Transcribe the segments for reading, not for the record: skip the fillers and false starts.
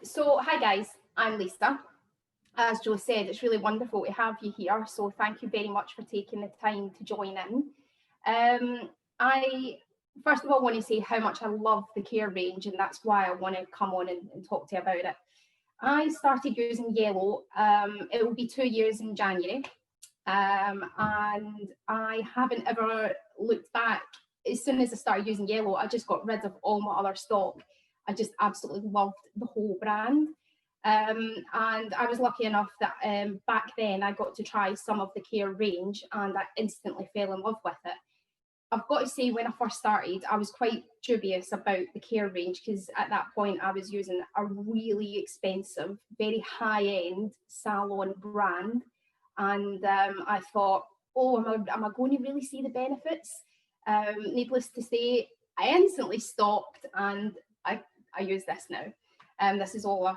So hi guys, I'm Lisa. As Joe said, it's really wonderful to have you here. So thank you very much for taking the time to join in. I first of all want to say how much I love the care range, and that's why I want to come on and talk to you about it. I started using Yellow. It will be 2 years in January, and I haven't ever looked back. As soon as I started using Yellow, I just got rid of all my other stock. I just absolutely loved the whole brand. And I was lucky enough that back then I got to try some of the care range and I instantly fell in love with it. I've got to say, when I first started, I was quite dubious about the care range because at that point I was using a really expensive, very high-end salon brand. And I thought, oh, am I going to really see the benefits? Needless to say, I instantly stopped and I use this now. This is all I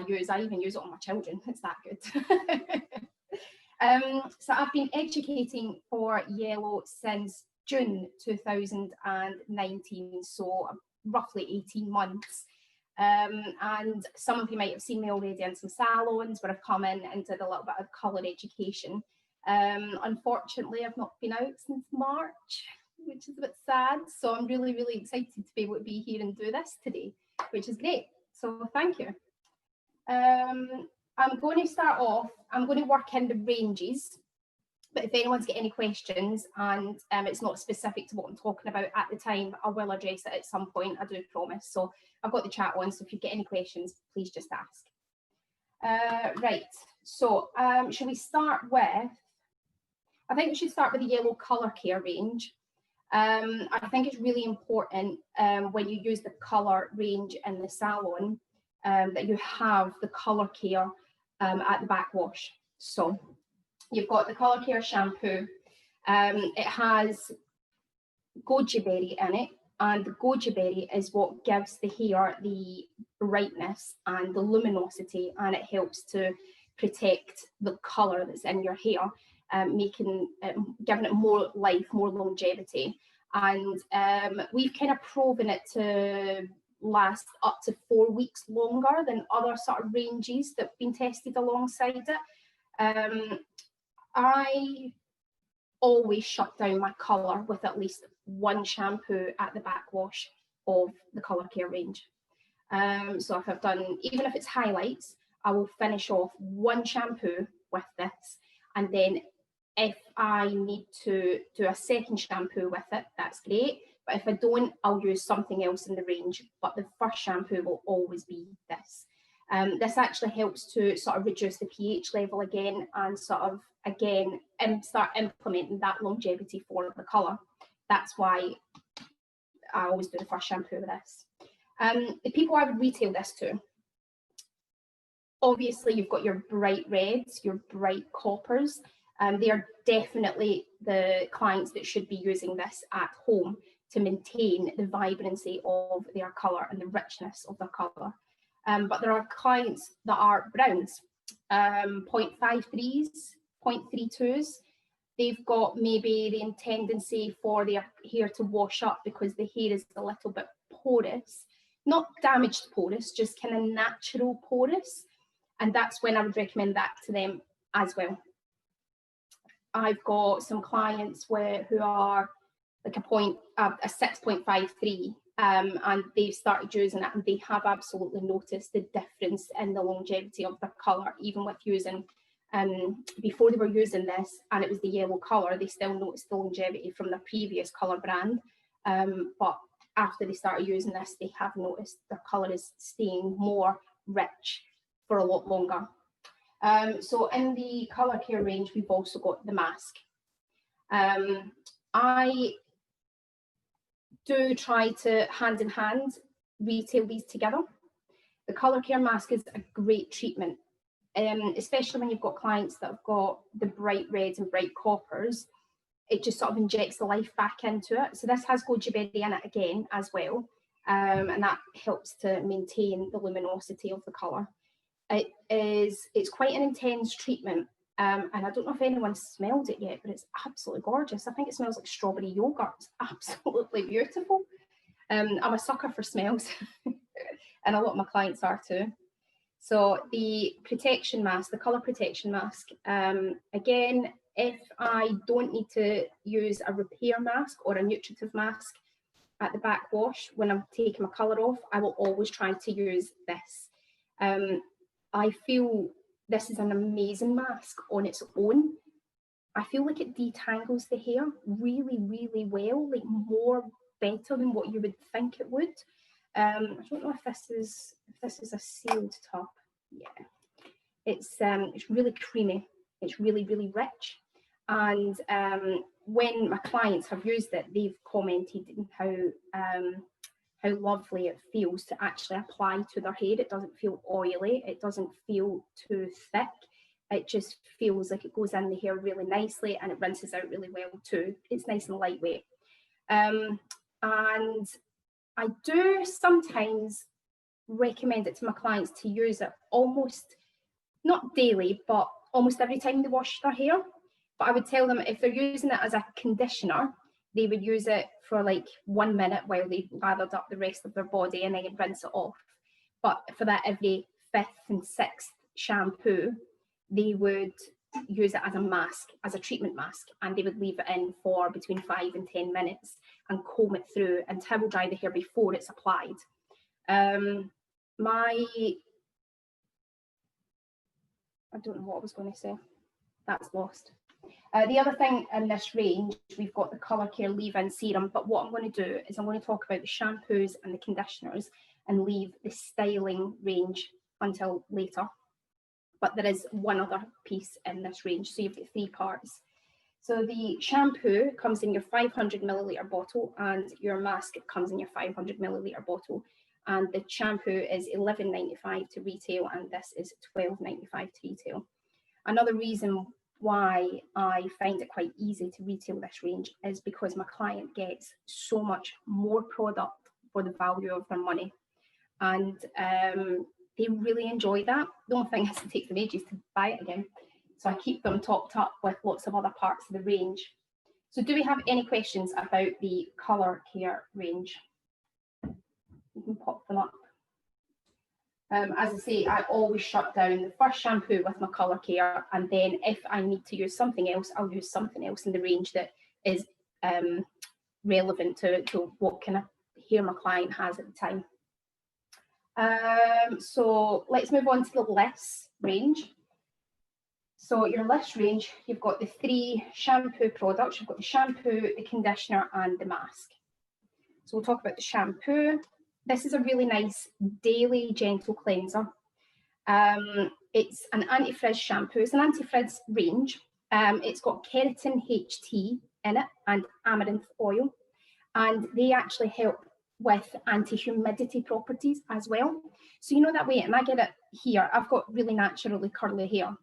use. I even use it on my children. It's that good. So I've been educating for Yellow since June 2019, so roughly 18 months. And some of you might have seen me already in some salons where I've come in and did a little bit of colour education. Unfortunately, I've not been out since March, which is a bit sad. So I'm really, really excited to be able to be here and do this today, which is great. So thank you. I'm going to start off, I'm going to work in the ranges, but if anyone's got any questions and it's not specific to what I'm talking about at the time, I will address it at some point, I do promise. So I've got the chat on, so if you get any questions, please just ask. Right, so should we start with, I think we should start with the Yellow colour care range. I think it's really important when you use the colour range in the salon that you have the colour care at the backwash. So you've got the colour care shampoo. It has goji berry in it, and the goji berry is what gives the hair the brightness and the luminosity, and it helps to protect the colour that's in your hair. Giving it more life, more longevity. And we've kind of proven it to last up to 4 weeks longer than other sort of ranges that have been tested alongside it. I always shut down my colour with at least one shampoo at the backwash of the colour care range. So if I've done, even if it's highlights, I will finish off one shampoo with this, and then if I need to do a second shampoo with it, that's great. But if I don't, I'll use something else in the range. But the first shampoo will always be this. This actually helps to sort of reduce the pH level again and sort of, again, start implementing that longevity for the colour. That's why I always do the first shampoo with this. The people I would retail this to, obviously you've got your bright reds, your bright coppers. They are definitely the clients that should be using this at home to maintain the vibrancy of their colour and the richness of their colour. But there are clients that are browns, 0.53s, 0.32s. They've got maybe the tendency for their hair to wash up because the hair is a little bit porous, not damaged porous, just kind of natural porous. And that's when I would recommend that to them as well. I've got some clients who are like a 6.53, and they've started using it and they have absolutely noticed the difference in the longevity of their colour, even with using, before they were using this and it was the Yellow colour, they still noticed the longevity from their previous colour brand. But after they started using this, they have noticed their colour is staying more rich for a lot longer. So in the colour care range, we've also got the mask. I do try to hand in hand retail these together. The colour care mask is a great treatment, especially when you've got clients that have got the bright reds and bright coppers. It just sort of injects the life back into it. So this has goji berry in it again as well, and that helps to maintain the luminosity of the colour. It's quite an intense treatment, and I don't know if anyone's smelled it yet, but it's absolutely gorgeous. I think it smells like strawberry yogurt. It's absolutely beautiful. I'm a sucker for smells. and a lot of my clients are too. So the protection mask, the colour protection mask, again, if I don't need to use a repair mask or a nutritive mask at the back wash when I'm taking my colour off, I will always try to use this. I feel this is an amazing mask on its own. I feel like it detangles the hair really, really well, like more better than what you would think it would. I don't know if this is a sealed tub. Yeah, it's really creamy. It's really, really rich. And when my clients have used it, they've commented how lovely it feels to actually apply to their hair. It doesn't feel oily. It doesn't feel too thick. It just feels like it goes in the hair really nicely, and it rinses out really well too. It's nice and lightweight. And I do sometimes recommend it to my clients to use it almost, not daily, but almost every time they wash their hair. But I would tell them if they're using it as a conditioner, they would use it for like 1 minute while they lathered up the rest of their body and then rinse it off. But for that every 5th and 6th shampoo, they would use it as a mask, as a treatment mask, and they would leave it in for between 5 and 10 minutes and comb it through and towel dry the hair before it's applied. I don't know what I was going to say. That's lost. The other thing in this range, we've got the Colour Care Leave-In Serum, but what I'm going to do is I'm going to talk about the shampoos and the conditioners and leave the styling range until later. But there is one other piece in this range, so you've got 3 parts. So the shampoo comes in your 500 milliliter bottle, and your mask comes in your 500 milliliter bottle. And the shampoo is $11.95 to retail, and this is $12.95 to retail. Another reason why I find it quite easy to retail this range is because my client gets so much more product for the value of their money, and they really enjoy that. The only thing is it takes them ages to buy it again, so I keep them topped up with lots of other parts of the range. So do we have any questions about the Colour Care range? You can pop them up. As I say, I always shut down the first shampoo with my Colour Care, and then if I need to use something else, I'll use something else in the range that is relevant to what kind of hair my client has at the time. So let's move on to the Liss range. So your Liss range, you've got the 3 shampoo products. You've got the shampoo, the conditioner, and the mask. So we'll talk about the shampoo. This is a really nice daily gentle cleanser. It's an anti-frizz shampoo. It's an anti-frizz range. It's got keratin HT in it and amaranth oil, and they actually help with anti-humidity properties as well. So you know that way, and I get it here, I've got really naturally curly hair,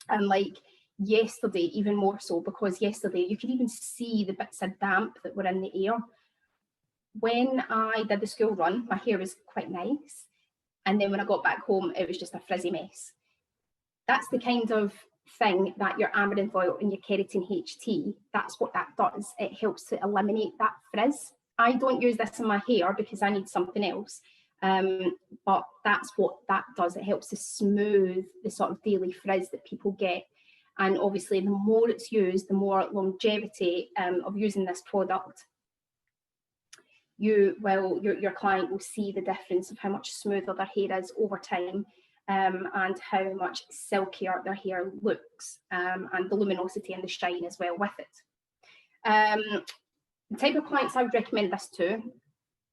and like yesterday even more so, because yesterday you could even see the bits of damp that were in the air. When I did the school run, my hair was quite nice, and then when I got back home it was just a frizzy mess. That's the kind of thing that your amaranth oil and your keratin HT, that's what that does. It helps to eliminate that frizz. I don't use this in my hair because I need something else, but that's what that does. It helps to smooth the sort of daily frizz that people get. And obviously the more it's used, the more longevity of using this product, your client will see the difference of how much smoother their hair is over time, and how much silkier their hair looks, and the luminosity and the shine as well with it. The type of clients I would recommend this to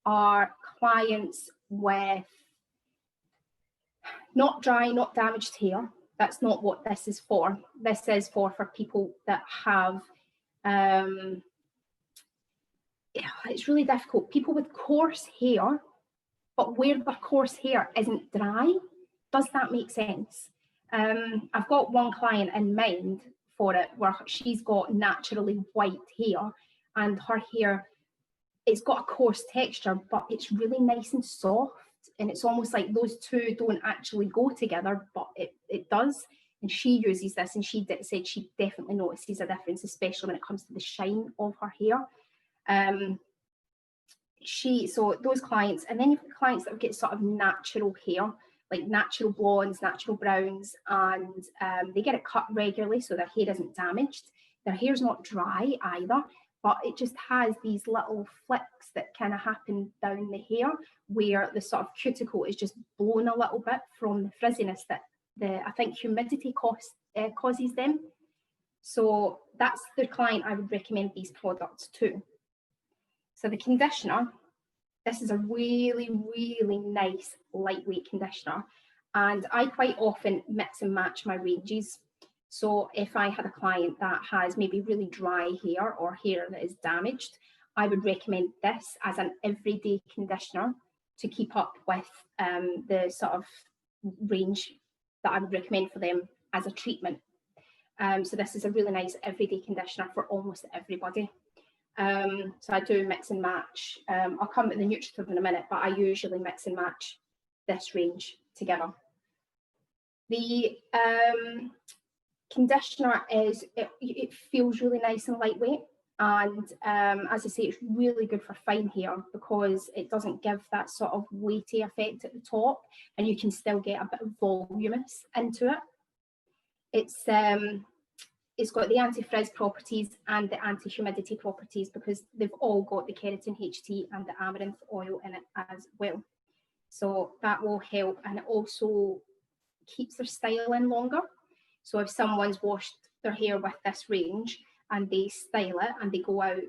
are clients with not dry, not damaged hair. That's not what this is for. This is for people that have, it's really difficult. People with coarse hair, but where their coarse hair isn't dry. Does that make sense? I've got one client in mind for it where she's got naturally white hair, and her hair, it's got a coarse texture, but it's really nice and soft, and it's almost like those two don't actually go together, but it does. And she uses this, and she said she definitely notices a difference, especially when it comes to the shine of her hair. so those clients, and then you've got clients that get sort of natural hair, like natural blondes, natural browns, and they get it cut regularly so their hair isn't damaged. Their hair's not dry either, but it just has these little flicks that kind of happen down the hair where the sort of cuticle is just blown a little bit from the frizziness that I think humidity causes them. So that's the client I would recommend these products to. So the conditioner, this is a really, really nice lightweight conditioner. And I quite often mix and match my ranges. So if I had a client that has maybe really dry hair or hair that is damaged, I would recommend this as an everyday conditioner to keep up with the sort of range that I would recommend for them as a treatment. So this is a really nice everyday conditioner for almost everybody. So I do mix and match. I'll come to the nutritive in a minute, but I usually mix and match this range together. The conditioner it feels really nice and lightweight, and as I say, it's really good for fine hair because it doesn't give that sort of weighty effect at the top, and you can still get a bit of voluminous into it. It's got the anti-frizz properties and the anti-humidity properties because they've all got the keratin HT and the amaranth oil in it as well. So that will help, and it also keeps their styling longer. So if someone's washed their hair with this range and they style it and they go out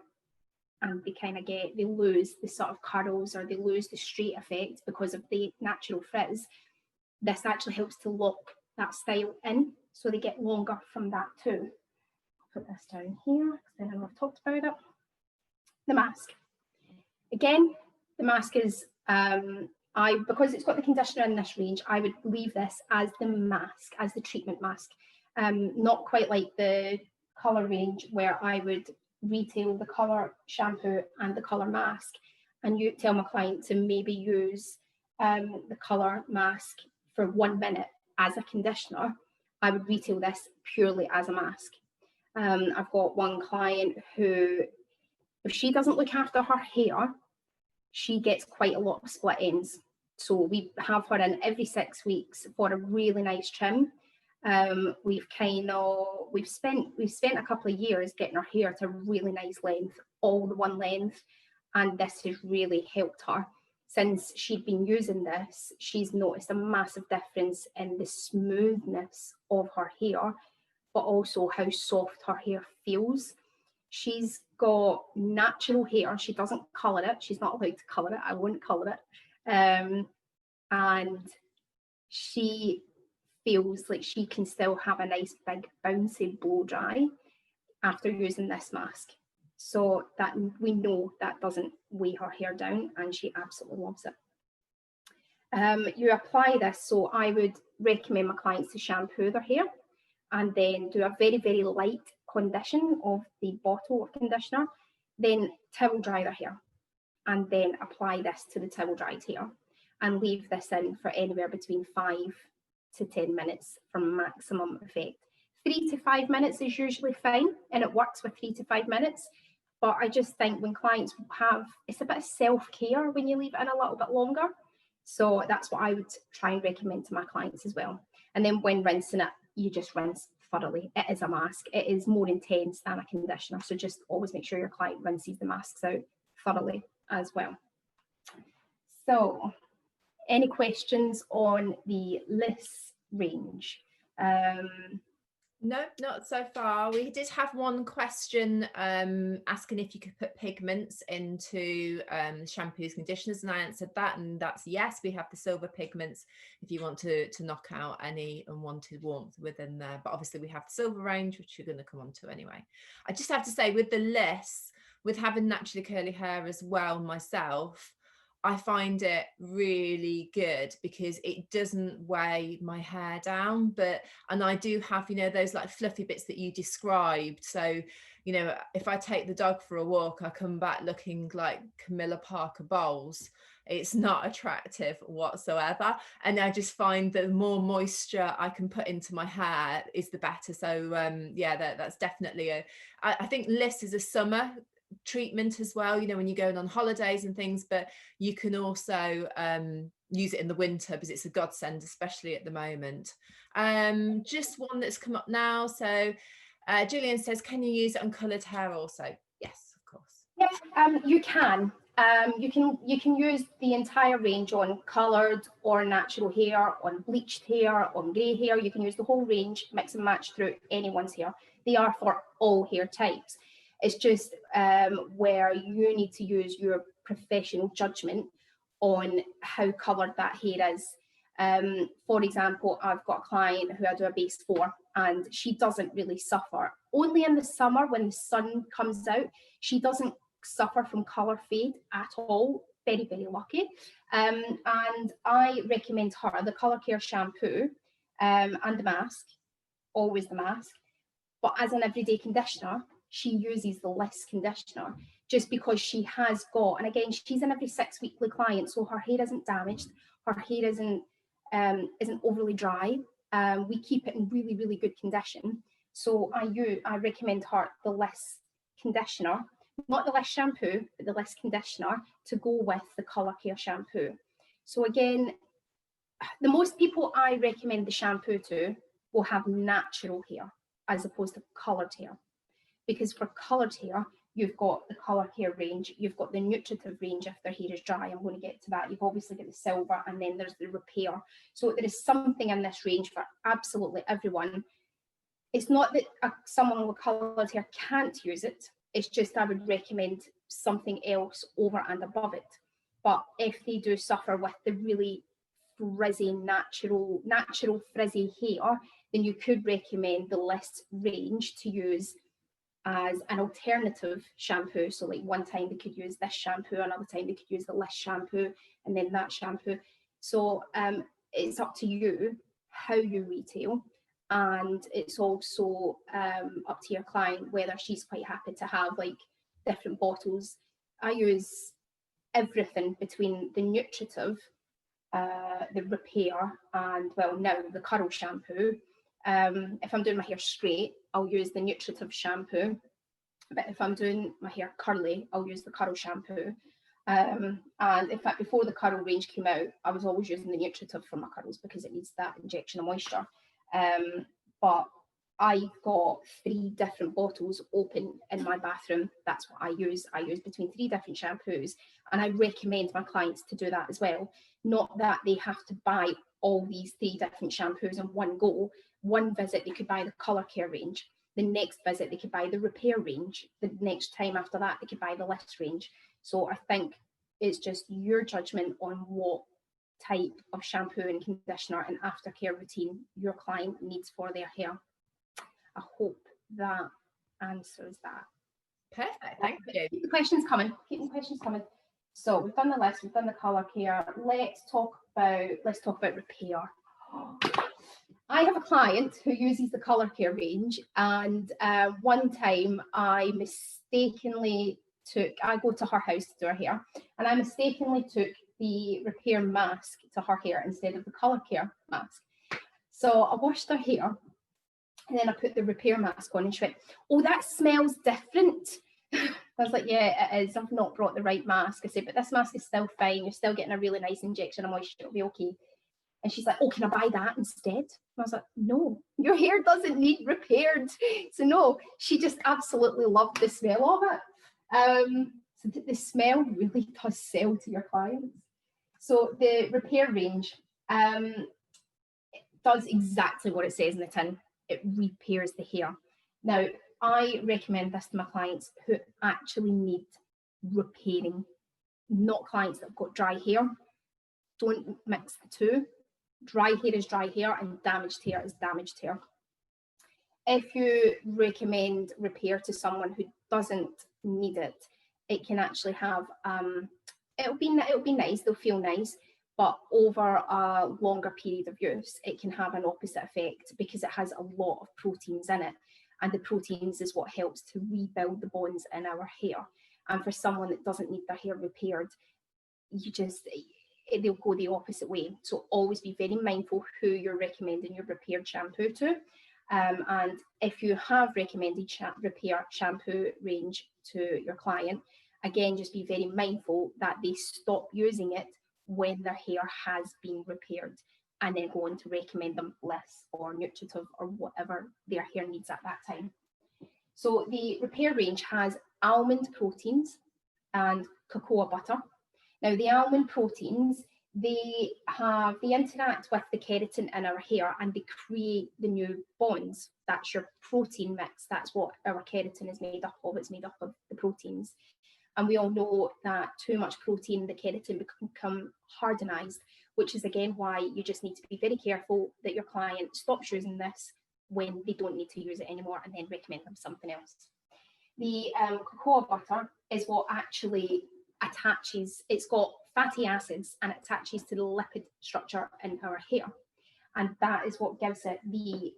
and they lose the sort of curls or they lose the straight effect because of the natural frizz, this actually helps to lock that style in, so they get longer from that too. I'll put this down here because then I know I've talked about it. The mask. Again, the mask is, because it's got the conditioner in this range, I would leave this as the mask, as the treatment mask. Not quite like the colour range where I would retail the colour shampoo and the colour mask, and you tell my client to maybe use the colour mask for 1 minute as a conditioner. I would retail this purely as a mask. I've got one client who, if she doesn't look after her hair, she gets quite a lot of split ends. So we have her in every 6 weeks for a really nice trim. We've spent a couple of years getting her hair to a really nice length, all the one length, and this has really helped her. Since she'd been using this, she's noticed a massive difference in the smoothness of her hair, but also how soft her hair feels. She's got natural hair. She doesn't colour it. She's not allowed to colour it. I won't colour it. And she feels like she can still have a nice big bouncy blow dry after using this mask. So that we know that doesn't weigh her hair down, and she absolutely loves it. You apply this, so I would recommend my clients to shampoo their hair and then do a very, very light condition of the bottle of conditioner, then towel dry their hair, and then apply this to the towel dried hair and leave this in for anywhere between 5 to 10 minutes for maximum effect. 3 to 5 minutes is usually fine, and it works with 3 to 5 minutes. But I just think when clients it's a bit of self-care when you leave it in a little bit longer. So that's what I would try and recommend to my clients as well. And then when rinsing it, you just rinse thoroughly. It is a mask. It is more intense than a conditioner. So just always make sure your client rinses the masks out thoroughly as well. So any questions on the Liss range? No, not so far. We did have one question asking if you could put pigments into shampoos, conditioners, and I answered that, and that's yes. We have the silver pigments if you want to knock out any unwanted warmth within there. But obviously we have the silver range, which you're going to come on to anyway. I just have to say, with the Liss, with having naturally curly hair as well myself, I find it really good because it doesn't weigh my hair down, and I do have, those like fluffy bits that you described. So, if I take the dog for a walk, I come back looking like Camilla Parker Bowles. It's not attractive whatsoever. And I just find that the more moisture I can put into my hair is the better. So yeah, that's definitely I think Liss is a summer treatment as well, you know, when you're going on holidays and things, but you can also use it in the winter because it's a godsend, especially at the moment. Just one that's come up now. So Julian says, can you use it on coloured hair also? Yes, of course. Yeah, you can. You can use the entire range on coloured or natural hair, on bleached hair, on grey hair. You can use the whole range, mix and match through anyone's hair. They are for all hair types. It's just where you need to use your professional judgment on how coloured that hair is. For example, I've got a client who I do a base for, and she doesn't really suffer. Only in the summer when the sun comes out, she doesn't suffer from colour fade at all. Very, very lucky. And I recommend her the Colour Care shampoo and the mask, always the mask. But as an everyday conditioner, she uses the less conditioner just because she has got, and again, she's an every 6 weekly client, so her hair isn't damaged, her hair isn't overly dry. We keep it in really, really good condition. So I recommend her the less conditioner, not the less shampoo, but the less conditioner to go with the Colour Care shampoo. So again, the most people I recommend the shampoo to will have natural hair as opposed to coloured hair. Because for coloured hair, you've got the Colour Care range, you've got the nutritive range if their hair is dry. I'm going to get to that. You've obviously got the silver, and then there's the repair. So there is something in this range for absolutely everyone. It's not that someone with coloured hair can't use it. It's just I would recommend something else over and above it. But if they do suffer with the really frizzy, natural frizzy hair, then you could recommend the less range to use as an alternative shampoo. So like one time they could use this shampoo, another time they could use the less shampoo, and then that shampoo. So it's up to you how you retail, and it's also up to your client whether she's quite happy to have like different bottles. I use everything between the nutritive, the repair, and well, now the curl shampoo. If I'm doing my hair straight, I'll use the nutritive shampoo, but if I'm doing my hair curly, I'll use the curl shampoo. And in fact, before the curl range came out, I was always using the nutritive for my curls because it needs that injection of moisture. But I've got 3 different bottles open in my bathroom. That's what I use. I use between 3 different shampoos, and I recommend my clients to do that as well. Not that they have to buy all these 3 different shampoos in one go. One visit, they could buy the Colour Care range. The next visit, they could buy the repair range. The next time after that, they could buy the less range. So I think it's just your judgment on what type of shampoo and conditioner and aftercare routine your client needs for their hair. I hope that answers that. Perfect, thank you. Keep the questions coming. So we've done the list, we've done the Colour Care. Let's talk about repair. I have a client who uses the Colour Care range, and one time I go to her house to do her hair, and I mistakenly took the repair mask to her hair instead of the Colour Care mask. So I washed her hair, and then I put the repair mask on, and she went, "Oh, that smells different." I was like, "Yeah, it is. I've not brought the right mask." I said, "But this mask is still fine. You're still getting a really nice injection of moisture. It'll be okay." And she's like, "Oh, can I buy that instead?" And I was like, "No, your hair doesn't need repaired." So no, she just absolutely loved the smell of it. So the smell really does sell to your clients. So the repair range does exactly what it says in the tin. It repairs the hair. Now, I recommend this to my clients who actually need repairing, not clients that have got dry hair. Don't mix the two. Dry hair is dry hair and damaged hair is damaged hair. If you recommend repair to someone who doesn't need it, it can actually have, it'll be nice, they'll feel nice, but over a longer period of use, it can have an opposite effect because it has a lot of proteins in it. And the proteins is what helps to rebuild the bonds in our hair. And for someone that doesn't need their hair repaired, they'll go the opposite way. So always be very mindful who you're recommending your repaired shampoo to. And if you have recommended repair shampoo range to your client, again, just be very mindful that they stop using it when their hair has been repaired, and then go on to recommend them less or nutritive or whatever their hair needs at that time. So the repair range has almond proteins and cocoa butter. Now the almond proteins, they interact with the keratin in our hair and they create the new bonds. That's your protein mix. That's what our keratin is made up of. It's made up of the proteins. And we all know that too much protein, the keratin become hardenized, which is again why you just need to be very careful that your client stops using this when they don't need to use it anymore, and then recommend them something else. The cocoa butter is what actually attaches, it's got fatty acids and it attaches to the lipid structure in our hair. And that is what gives it the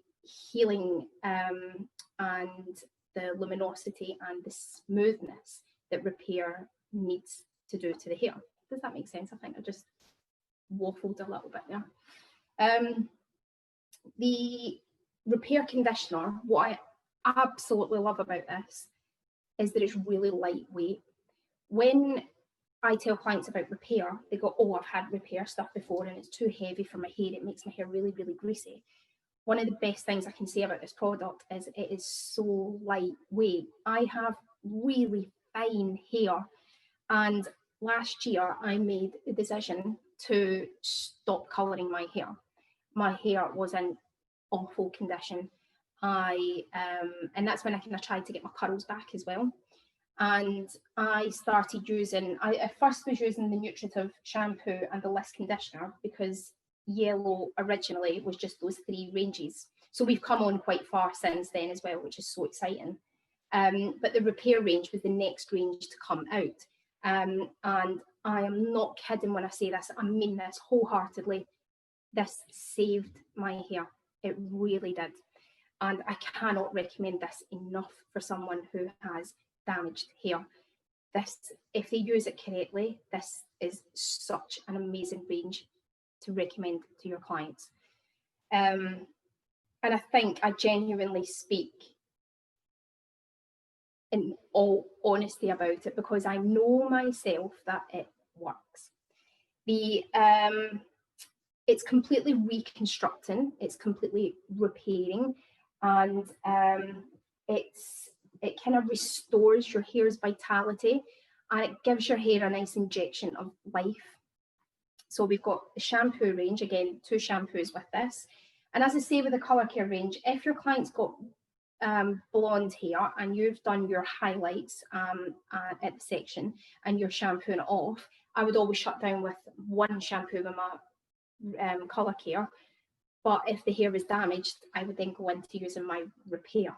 healing and the luminosity and the smoothness that repair needs to do to the hair. Does that make sense? I think I just waffled a little bit there. The repair conditioner, what I absolutely love about this is that it's really lightweight. When I tell clients about repair, they go, oh, I've had repair stuff before and it's too heavy for my hair. It makes my hair really, really greasy. One of the best things I can say about this product is it is so lightweight. I have really fine hair, and last year I made the decision to stop colouring my hair. My hair was in awful condition. And that's when I kind of tried to get my curls back as well. And I started using, I first was using the nutritive shampoo and the Liss conditioner, because yellow originally was just those 3 ranges. So we've come on quite far since then as well, which is so exciting. But the repair range was the next range to come out. And I am not kidding when I say this, I mean this wholeheartedly. This saved my hair. It really did. And I cannot recommend this enough for someone who has damaged hair. This, if they use it correctly, this is such an amazing range to recommend to your clients. And I think I genuinely speak in all honesty about it, because I know myself that it works. It's completely reconstructing, it's completely repairing, and it kind of restores your hair's vitality, and it gives your hair a nice injection of life. So we've got the shampoo range, again, 2 shampoos with this. And as I say with the colour care range, if your client's got blonde hair and you've done your highlights at the section and you're shampooing it off, I would always shut down with 1 shampoo with my colour care. But if the hair is damaged, I would then go into using my repair.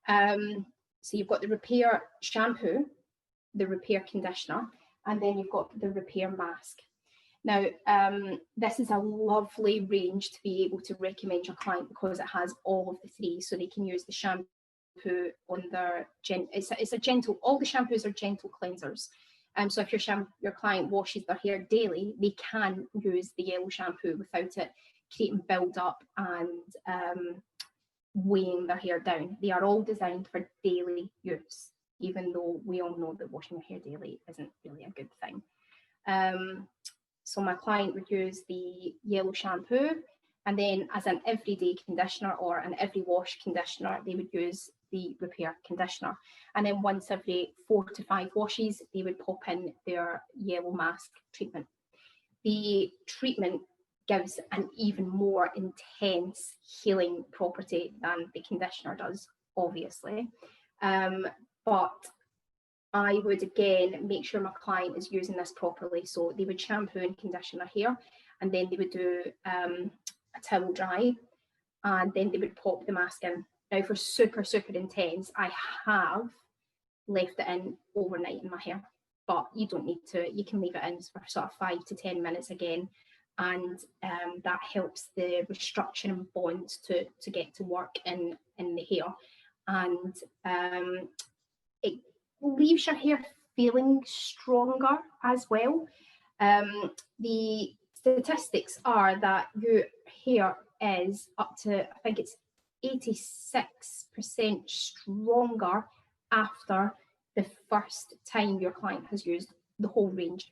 So you've got the repair shampoo, the repair conditioner, and then you've got the repair mask. Now, this is a lovely range to be able to recommend your client, because it has all of the 3, so they can use the shampoo on their, it's a gentle, all the shampoos are gentle cleansers. So if your client washes their hair daily, they can use the yellow shampoo without it creating build up and weighing their hair down. They are all designed for daily use, even though we all know that washing your hair daily isn't really a good thing. So my client would use the yellow shampoo, and then as an everyday conditioner or an every wash conditioner, they would use the repair conditioner. And then once every 4 to 5 washes, they would pop in their yellow mask treatment. The treatment gives an even more intense healing property than the conditioner does, obviously. But I would again make sure my client is using this properly. So they would shampoo and condition their hair, and then they would do a towel dry, and then they would pop the mask in. Now for super, super intense, I have left it in overnight in my hair, but you don't need to. You can leave it in for sort of 5 to 10 minutes again, and that helps the restructuring bonds to get to work in the hair, and it leaves your hair feeling stronger as well. The statistics are that your hair is up to, I think it's 86% stronger after the first time your client has used the whole range.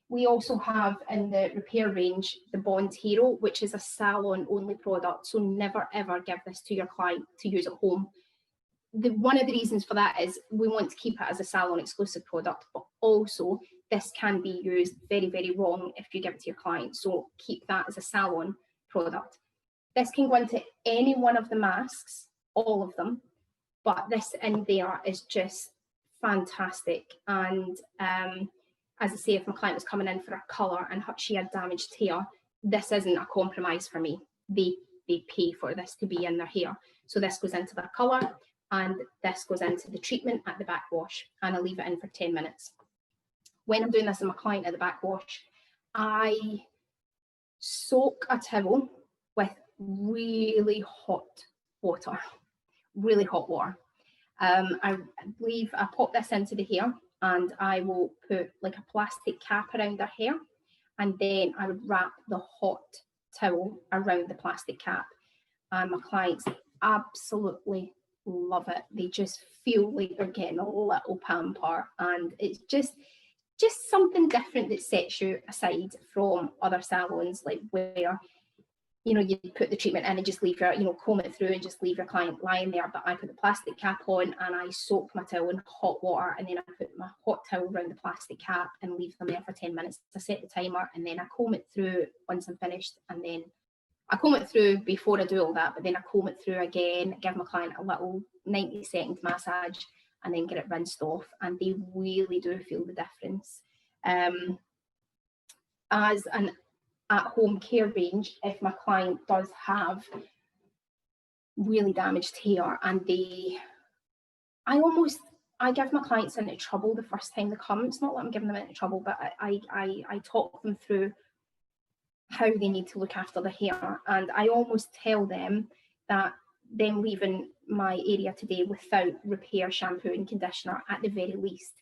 We also have in the repair range the Bond Hero, which is a salon only product. So never ever give this to your client to use at home. One of the reasons for that is we want to keep it as a salon exclusive product, but also this can be used very, very wrong if you give it to your client. So keep that as a salon product. This can go into any one of the masks, all of them, but this in there is just fantastic. And as I say, if my client was coming in for a colour and she had damaged hair, this isn't a compromise for me. They pay for this to be in their hair. So this goes into their colour and this goes into the treatment at the backwash, and I leave it in for 10 minutes. When I'm doing this on my client at the backwash, I soak a towel with really hot water, really hot water. I pop this into the hair and I will put like a plastic cap around their hair, and then I would wrap the hot towel around the plastic cap, and my clients absolutely love it. They just feel like they're getting a little pamper, and it's just something different that sets you aside from other salons, like where you put the treatment in and just leave your, comb it through and just leave your client lying there. But I put the plastic cap on and I soak my towel in hot water, and then I put my hot towel around the plastic cap and leave them there for 10 minutes. I set the timer, and then I comb it through once I'm finished, and then I comb it through before I do all that, but then I comb it through again, give my client a little 90-second massage, and then get it rinsed off, and they really do feel the difference. As an at-home care range, if my client does have really damaged hair and I give my clients into trouble the first time they come. It's not that I'm giving them into trouble, but I talk them through how they need to look after their hair, and I almost tell them that them leaving my area today without repair shampoo and conditioner at the very least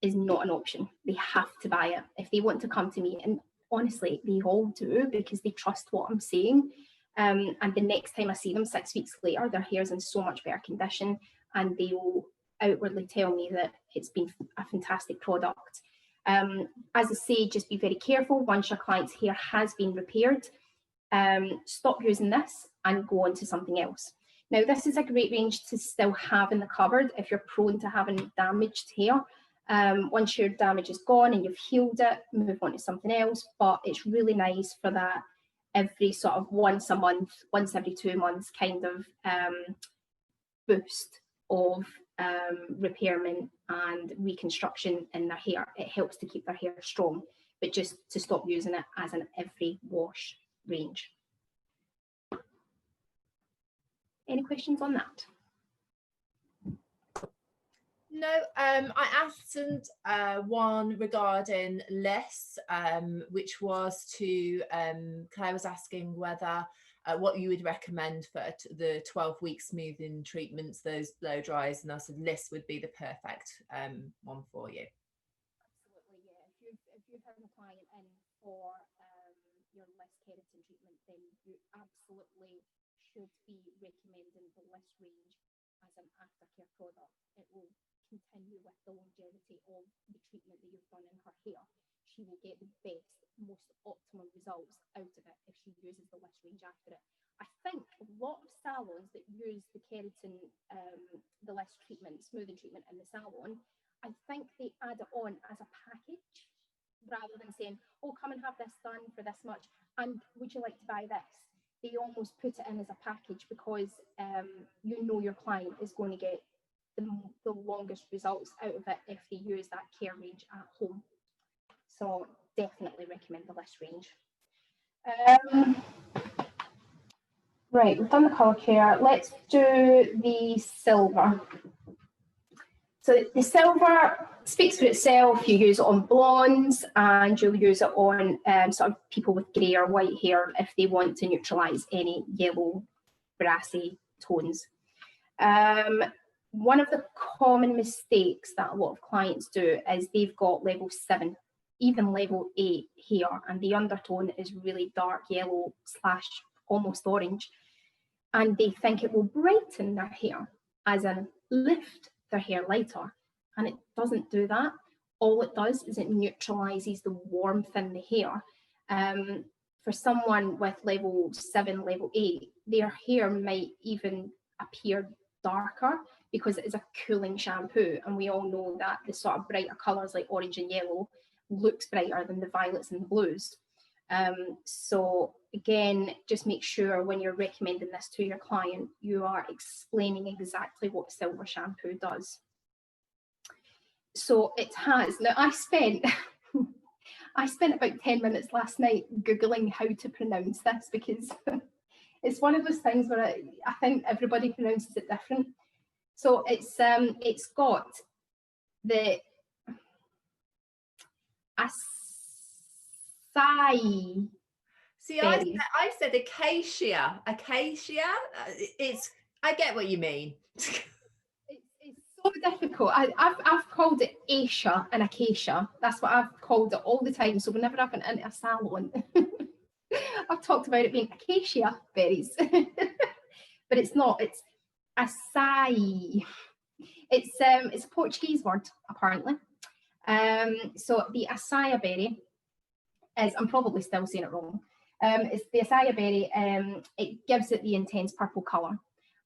is not an option. They have to buy it if they want to come to me, and honestly they all do, because they trust what I'm saying, and the next time I see them 6 weeks later, their hair's in so much better condition, and they will outwardly tell me that it's been a fantastic product. As I say, just be very careful. Once your client's hair has been repaired, stop using this and go on to something else. Now, this is a great range to still have in the cupboard if you're prone to having damaged hair. Once your damage is gone and you've healed it, move on to something else. But it's really nice for that every sort of once a month, once every 2 months kind of boost of repairment and reconstruction in their hair. It helps to keep their hair strong, but just to stop using it as an every wash range. Any questions on that? No, I asked one regarding lists, which was to Claire was asking whether what you would recommend for the 12-week smoothing treatments, those blow dries, and I said lists would be the perfect one for you. Absolutely, yeah. If you've had a client in for your list keratin treatment, then you absolutely should be recommending the list range as an aftercare product. It will continue with the longevity of the treatment that you've done in her hair. She will get the best, most optimum results out of it if she uses the list range after it. I think a lot of salons that use the keratin, the list treatment, smoothing treatment in the salon, I think they add it on as a package rather than saying, oh, come and have this done for this much, and would you like to buy this? They almost put it in as a package because your client is going to get the longest results out of it if they use that care range at home. So definitely recommend the list range. Right, we've done the colour care. Let's do the silver. So the silver speaks for itself. You use it on blondes and you'll use it on sort of people with grey or white hair if they want to neutralise any yellow, brassy tones. One of the common mistakes that a lot of clients do is they've got level 7, even level 8 hair, and the undertone is really dark yellow / almost orange. and they think it will brighten their hair, as in lift their hair lighter, and it doesn't do that. All it does is it neutralizes the warmth in the hair. For someone with level 7, level 8, their hair might even appear darker because it is a cooling shampoo, and we all know that the sort of brighter colours like orange and yellow looks brighter than the violets and the blues. So again, just make sure when you're recommending this to your client, you are explaining exactly what silver shampoo does. So it has, now I spent about 10 minutes last night Googling how to pronounce this, because it's one of those things where I think everybody pronounces it different. So it's got the acai. See, I said acacia. Acacia. I get what you mean. It's so difficult. I've called it acacia and acacia. That's what I've called it all the time. So whenever I've been into a salon, I've talked about it being acacia berries, but it's not. It's acai. It's a Portuguese word apparently. So the acai berry is, I'm probably still saying it wrong. It's the acai berry. It gives it the intense purple colour,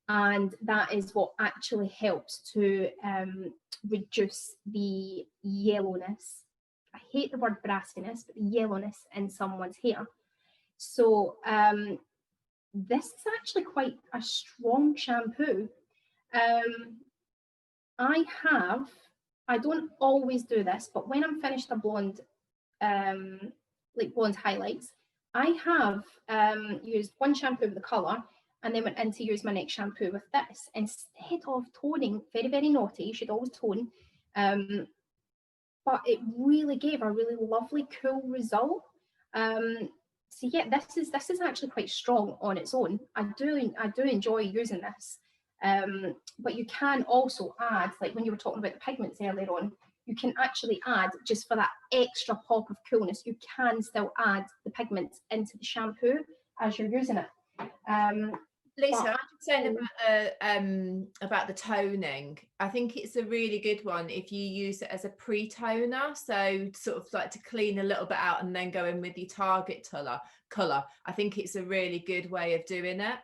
and that is what actually helps to reduce the yellowness. I hate the word brassiness, but the yellowness in someone's hair. So this is actually quite a strong shampoo. I don't always do this, but when I'm finished a blonde, like blonde highlights, I have used one shampoo with the colour and then went in to use my next shampoo with this instead of toning. Very, very naughty, you should always tone. But it really gave a really lovely, cool result. So yeah, this is actually quite strong on its own. I do enjoy using this. But you can also add, like when you were talking about the pigments earlier on, you can actually add, just for that extra pop of coolness, you can still add the pigments into the shampoo as you're using it. Lisa, I'm just saying about the toning. I think it's a really good one if you use it as a pre-toner, so sort of like to clean a little bit out and then go in with your target colour. I think it's a really good way of doing it.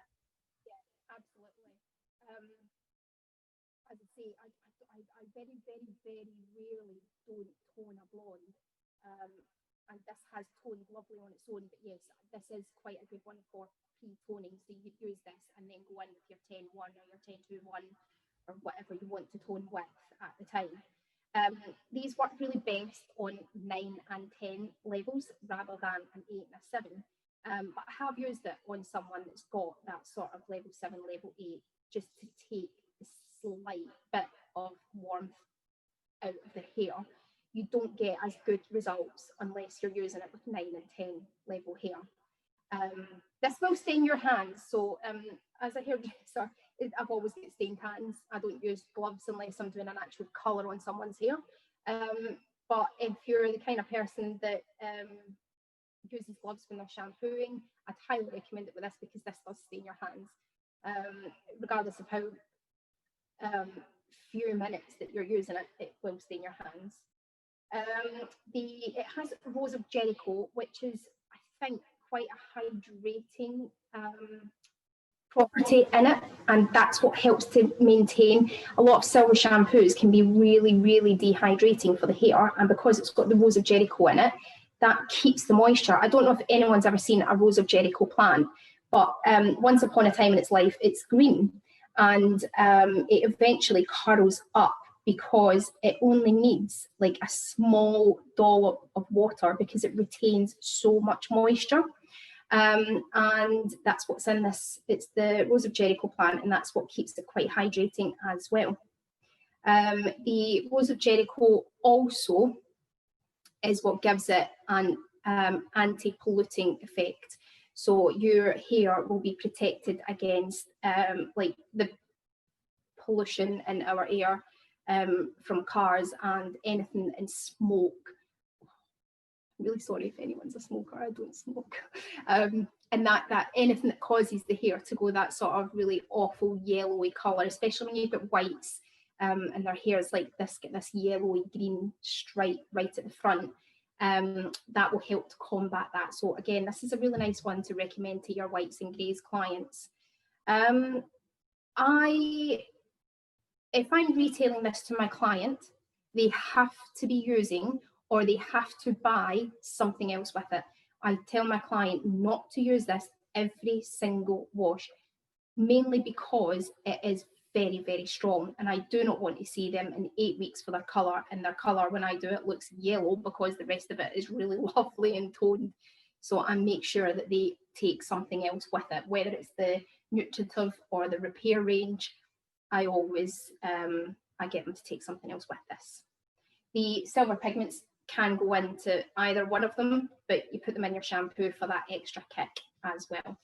As I say, I very, very, very rarely don't tone a blonde, and this has toned lovely on its own. But yes, this is quite a good one for pre-toning. So you use this and then go in with your 10-1 or your 10-2-1 or whatever you want to tone with at the time. These work really best on 9 and 10 levels rather than an 8 and a 7. But I have used it on someone that's got that sort of level 7, level 8, just to take slight bit of warmth out of the hair. You don't get as good results unless you're using it with 9 and 10 level hair. This will stain your hands. So as a hairdresser, I've always got stained hands. I don't use gloves unless I'm doing an actual colour on someone's hair. But if you're the kind of person that uses gloves when they're shampooing, I'd highly recommend it with this, because this does stain your hands. Regardless of how few minutes that you're using it, it will stain your hands. It has Rose of Jericho, which is, I think, quite a hydrating property in it, and that's what helps to maintain. A lot of silver shampoos can be really, really dehydrating for the hair, and because it's got the Rose of Jericho in it, that keeps the moisture. I don't know if anyone's ever seen a Rose of Jericho plant, but once upon a time in its life, it's green, and it eventually curls up because it only needs like a small dollop of water because it retains so much moisture. And that's what's in this. It's the Rose of Jericho plant, and that's what keeps it quite hydrating as well. The Rose of Jericho also is what gives it an anti-polluting effect. So your hair will be protected against like the pollution in our air from cars and anything in smoke. I'm really sorry if anyone's a smoker, I don't smoke. and that anything that causes the hair to go that sort of really awful yellowy colour, especially when you've got whites and their hair is like this, get this yellowy green stripe right at the front, that will help to combat that. So again, this is a really nice one to recommend to your whites and greys clients. If I'm retailing this to my client, they have to be using or they have to buy something else with it. I tell my client not to use this every single wash, mainly because it is very, very strong, and I do not want to see them in 8 weeks for their colour, and their colour when I do it looks yellow because the rest of it is really lovely and toned. So I make sure that they take something else with it, whether it's the nutritive or the repair range. I always I get them to take something else with this. The silver pigments can go into either one of them, but you put them in your shampoo for that extra kick as well.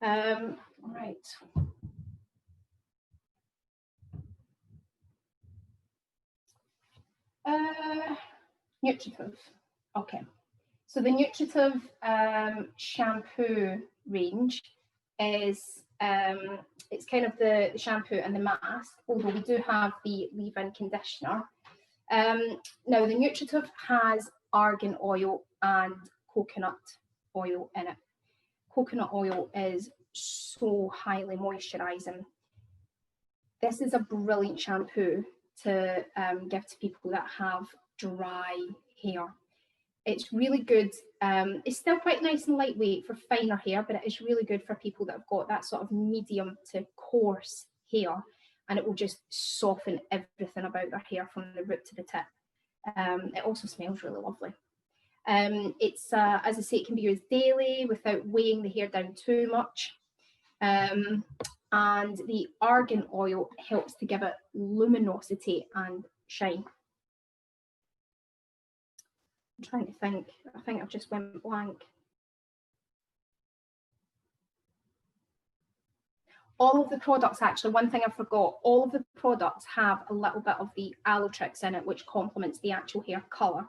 Right. Nutritive. Okay. So the nutritive shampoo range is it's kind of the shampoo and the mask, although we do have the leave-in conditioner. Now the nutritive has argan oil and coconut oil in it. Coconut oil is so highly moisturising. This is a brilliant shampoo to give to people that have dry hair. It's really good. It's still quite nice and lightweight for finer hair, but it is really good for people that have got that sort of medium to coarse hair, and it will just soften everything about their hair from the root to the tip. It also smells really lovely. It's, as I say, it can be used daily without weighing the hair down too much. And the argan oil helps to give it luminosity and shine. I'm trying to think. I think I've just went blank. All of the products, actually, one thing I forgot, all of the products have a little bit of the Aloe-Trix in it, which complements the actual hair colour.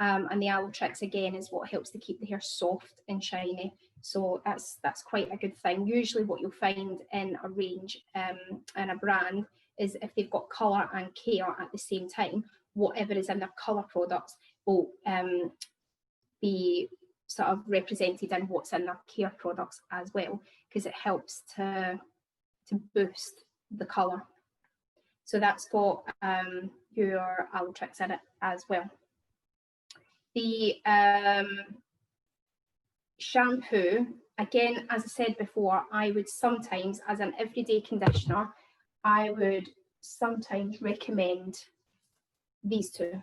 And the Aloe-Trix, again, is what helps to keep the hair soft and shiny. So that's quite a good thing. Usually what you'll find in a range and a brand is if they've got colour and care at the same time, whatever is in their colour products will be sort of represented in what's in their care products as well, because it helps to boost the colour. So that's got your Aloe-Trix in it as well. The shampoo, again, as I said before, I would sometimes, as an everyday conditioner, I would sometimes recommend these two,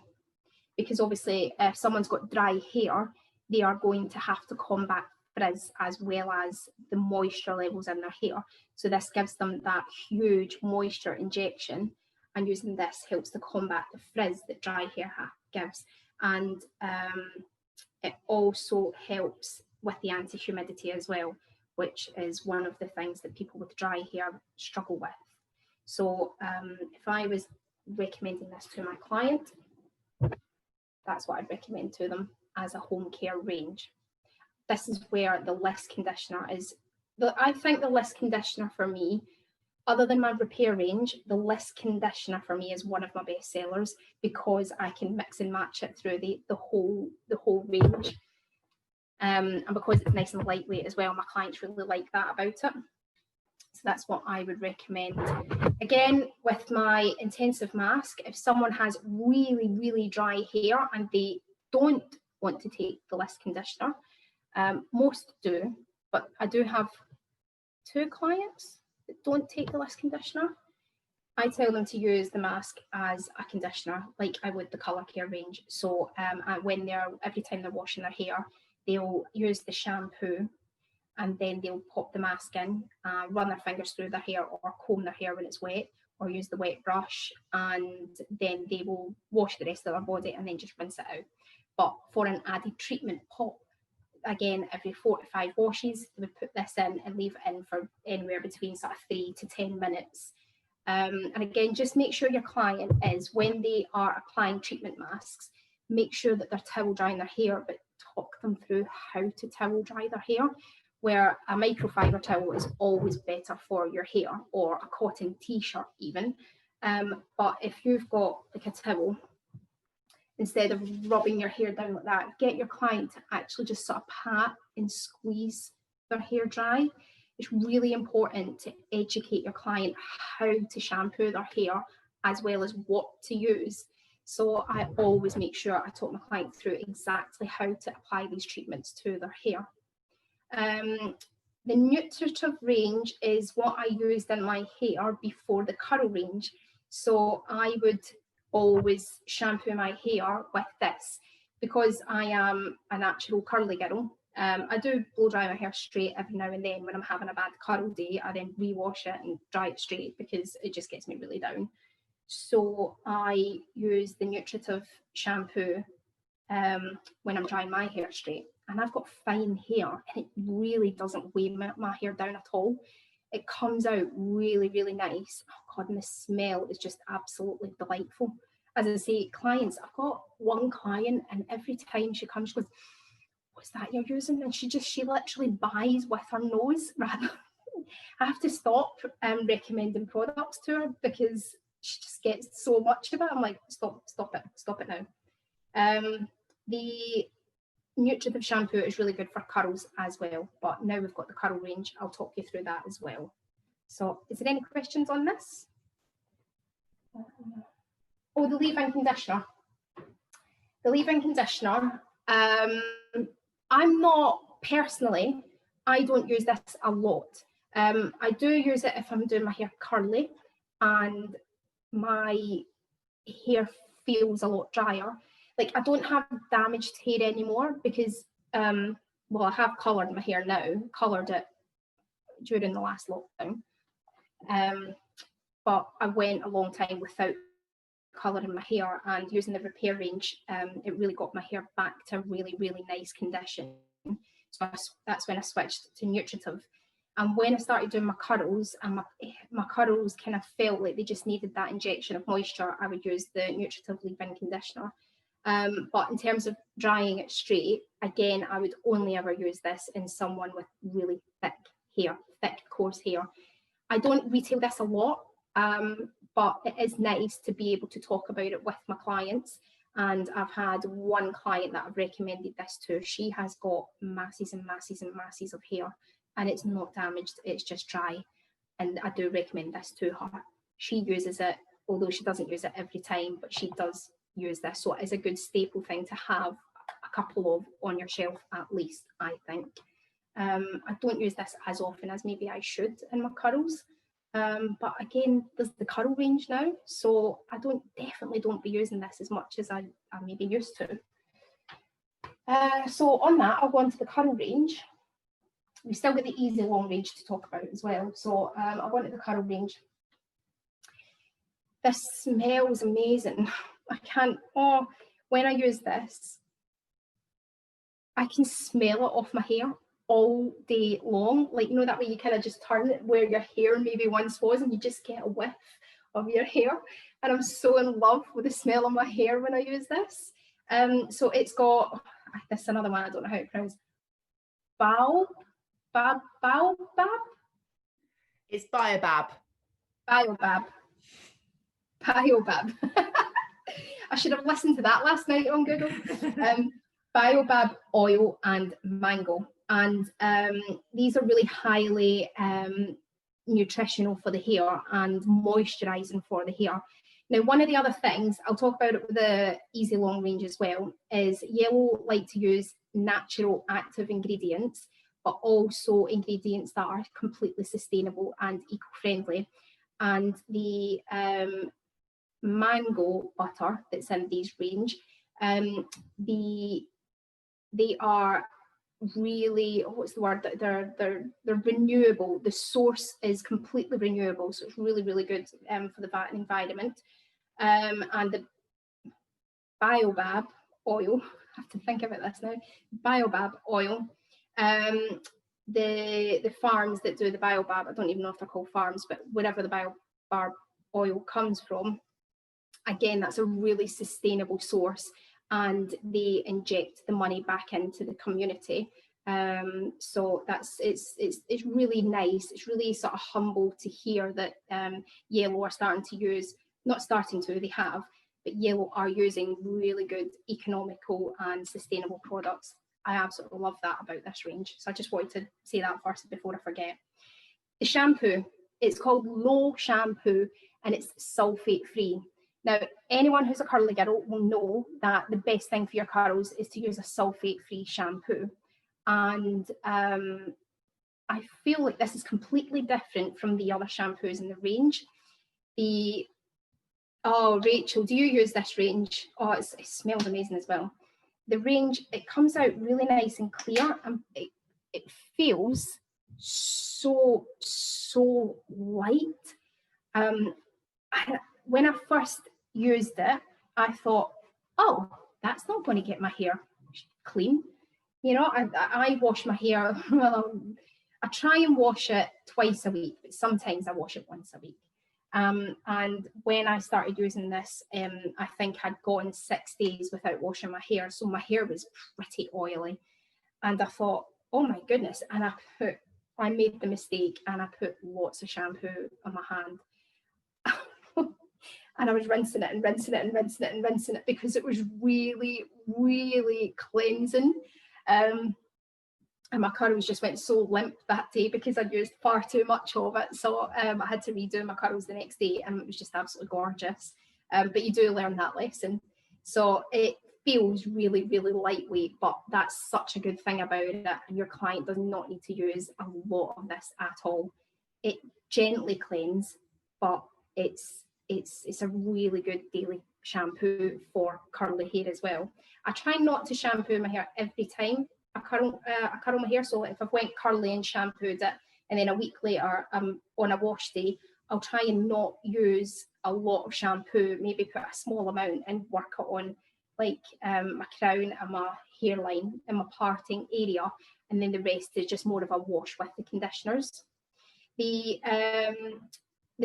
because obviously if someone's got dry hair, they are going to have to combat frizz as well as the moisture levels in their hair. So this gives them that huge moisture injection, and using this helps to combat the frizz that dry hair gives. And it also helps with the anti-humidity as well, which is one of the things that people with dry hair struggle with. So if I was recommending this to my client, that's what I'd recommend to them as a home care range. This is where the Liss conditioner is. I think the Liss conditioner for me, other than my repair range, the Liss conditioner for me is one of my best sellers, because I can mix and match it through the whole range. And because it's nice and lightweight as well, my clients really like that about it. So that's what I would recommend. Again, with my intensive mask, if someone has really, really dry hair and they don't want to take the Liss conditioner, most do, but I do have 2 clients that don't take the Liss conditioner. I tell them to use the mask as a conditioner, like I would the colour care range. So when every time they're washing their hair, they'll use the shampoo, and then they'll pop the mask in, run their fingers through their hair or comb their hair when it's wet, or use the wet brush, and then they will wash the rest of their body and then just rinse it out. But for an added treatment pop, again, every 4 to 5 washes, they would put this in and leave it in for anywhere between sort of 3 to 10 minutes. And again, just make sure your client is, when they are applying treatment masks, make sure that they're towel drying their hair, but talk them through how to towel dry their hair. where a microfiber towel is always better for your hair, or a cotton t-shirt even. But if you've got like a towel, instead of rubbing your hair down like that, get your client to actually just sort of pat and squeeze their hair dry. It's really important to educate your client how to shampoo their hair as well as what to use. So I always make sure I talk my client through exactly how to apply these treatments to their hair. The nutritive range is what I used in my hair before the curl range. So I would always shampoo my hair with this because I am a natural curly girl. I do blow dry my hair straight every now and then when I'm having a bad curl day. I then rewash it and dry it straight because it just gets me really down. So I use the nutritive shampoo when I'm drying my hair straight. And I've got fine hair and it really doesn't weigh my hair down at all. It comes out really, really nice. Oh God, and the smell is just absolutely delightful. As I say, clients, I've got one client and every time she comes, she goes, what's that you're using? And she literally buys with her nose rather. I have to stop recommending products to her because she just gets so much of it. I'm like, stop it now. The nutritive shampoo is really good for curls as well, but now we've got the curl range, I'll talk you through that as well. So is there any questions on this? Oh, the leave-in conditioner. The leave-in conditioner, I'm not personally, I don't use this a lot. I do use it if I'm doing my hair curly and my hair feels a lot drier. Like I don't have damaged hair anymore because, well, I have coloured my hair now, coloured it during the last lockdown. But I went a long time without colouring my hair, and using the repair range, it really got my hair back to a really, really nice condition. So that's when I switched to nutritive. And when I started doing my curls and my curls kind of felt like they just needed that injection of moisture, I would use the nutritive leave-in conditioner. But in terms of drying it straight, again, I would only ever use this in someone with really thick hair, thick, coarse hair. I don't retail this a lot, but it is nice to be able to talk about it with my clients. And I've had one client that I've recommended this to. She has got masses and masses and masses of hair, and it's not damaged, it's just dry. And I do recommend this to her. She uses it, although she doesn't use it every time, but she does use this. So it is a good staple thing to have a couple of on your shelf at least, I think. I don't use this as often as maybe I should in my curls. But again, there's the curl range now, so I definitely don't be using this as much as I maybe used to. So on that, I'll go on to the curl range. We still got the easy long range to talk about as well. So I'll go on to the curl range. This smells amazing. I can't, when I use this, I can smell it off my hair all day long. Like, you know, that way you kind of just turn it where your hair maybe once was and you just get a whiff of your hair. And I'm so in love with the smell of my hair when I use this. So it's got, this is another one, I don't know how to pronounce. Baobab? It's Baobab. Baobab. I should have listened to that last night on Google. Baobab oil and mango. And these are really highly nutritional for the hair and moisturising for the hair. Now, one of the other things, I'll talk about it with the easy long range as well, is Yellow like to use natural active ingredients, but also ingredients that are completely sustainable and eco-friendly. And the mango butter that's in these range, they are really, what's the word, they're renewable. The source is completely renewable, so it's really, really good for the environment. And the Baobab oil, I have to think about this now, Baobab oil, the farms that do the Baobab, I don't even know if they're called farms, but wherever the Baobab oil comes from, again, that's a really sustainable source, and they inject the money back into the community. So it's really nice. It's really sort of humble to hear that Yellow are starting to use, not starting to, they have, but Yellow are using really good economical and sustainable products. I absolutely love that about this range. So I just wanted to say that first before I forget. The shampoo, it's called Low Shampoo and it's sulfate free. Now, anyone who's a curly girl will know that the best thing for your curls is to use a sulfate free shampoo. And I feel like this is completely different from the other shampoos in the range. Oh, Rachel, do you use this range? Oh, it smells amazing as well. The range, it comes out really nice and clear, and it feels so light. When I first used it, I thought, oh, that's not going to get my hair clean. You know, I wash my hair, well, I try and wash it twice a week, but sometimes I wash it once a week. And when I started using this, I think I'd gone 6 days without washing my hair. So my hair was pretty oily. And I thought, oh my goodness. And I made the mistake and I put lots of shampoo on my hand. And I was rinsing it and rinsing it and rinsing it and rinsing it because it was really cleansing. And my curls just went so limp that day because I'd used far too much of it. So I had to redo my curls the next day and it was just absolutely gorgeous. But you do learn that lesson. So it feels really lightweight, but that's such a good thing about it. And your client does not need to use a lot of this at all. It gently cleanses, but it's a really good daily shampoo for curly hair as well. I try not to shampoo my hair every time I curl my hair. So if I've went curly and shampooed it, and then a week later on a wash day, I'll try and not use a lot of shampoo, maybe put a small amount and work it on like my crown and my hairline and my parting area, and then the rest is just more of a wash with the conditioners. The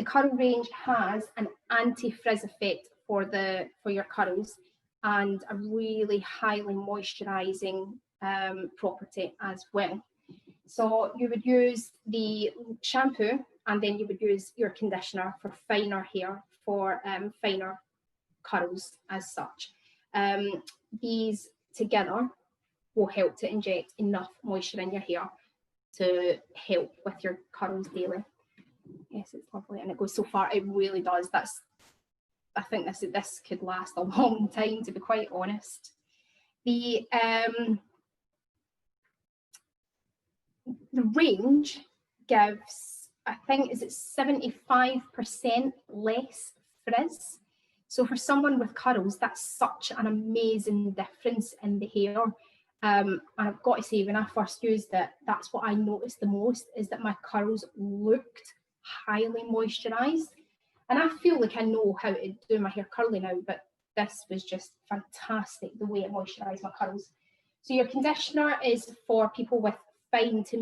curl range has an anti-frizz effect for your curls and a really highly moisturising property as well. So you would use the shampoo and then you would use your conditioner for finer hair, for finer curls as such. These together will help to inject enough moisture in your hair to help with your curls daily. Yes, it's lovely and it goes so far. It really does. I think this could last a long time, to be quite honest. The range gives, I think, is it 75% less frizz. So for someone with curls, that's such an amazing difference in the hair. And I've got to say, when I first used it, that's what I noticed the most, is that my curls looked highly moisturised. And I feel like I know how to do my hair curly now, but this was just fantastic, the way it moisturised my curls. So your conditioner is for people with fine to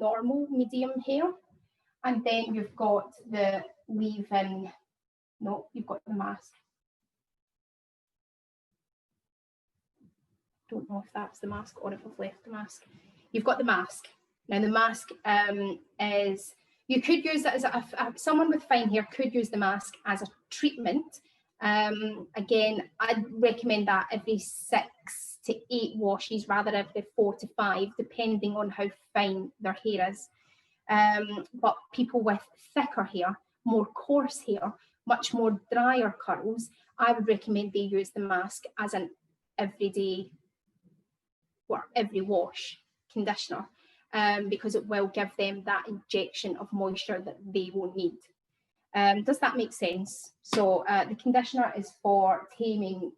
normal medium hair. And then you've got the leave-in, no, you've got the mask. Don't know if that's the mask or if I've left the mask. You've got the mask. Now the mask is, you could use it as someone with fine hair could use the mask as a treatment. Again, I'd recommend that every 6 to 8 washes rather than every 4 to 5, depending on how fine their hair is. But people with thicker hair, more coarse hair, much more drier curls, I would recommend they use the mask as an everyday or every wash conditioner, because it will give them that injection of moisture that they will need. Does that make sense? So the conditioner is for taming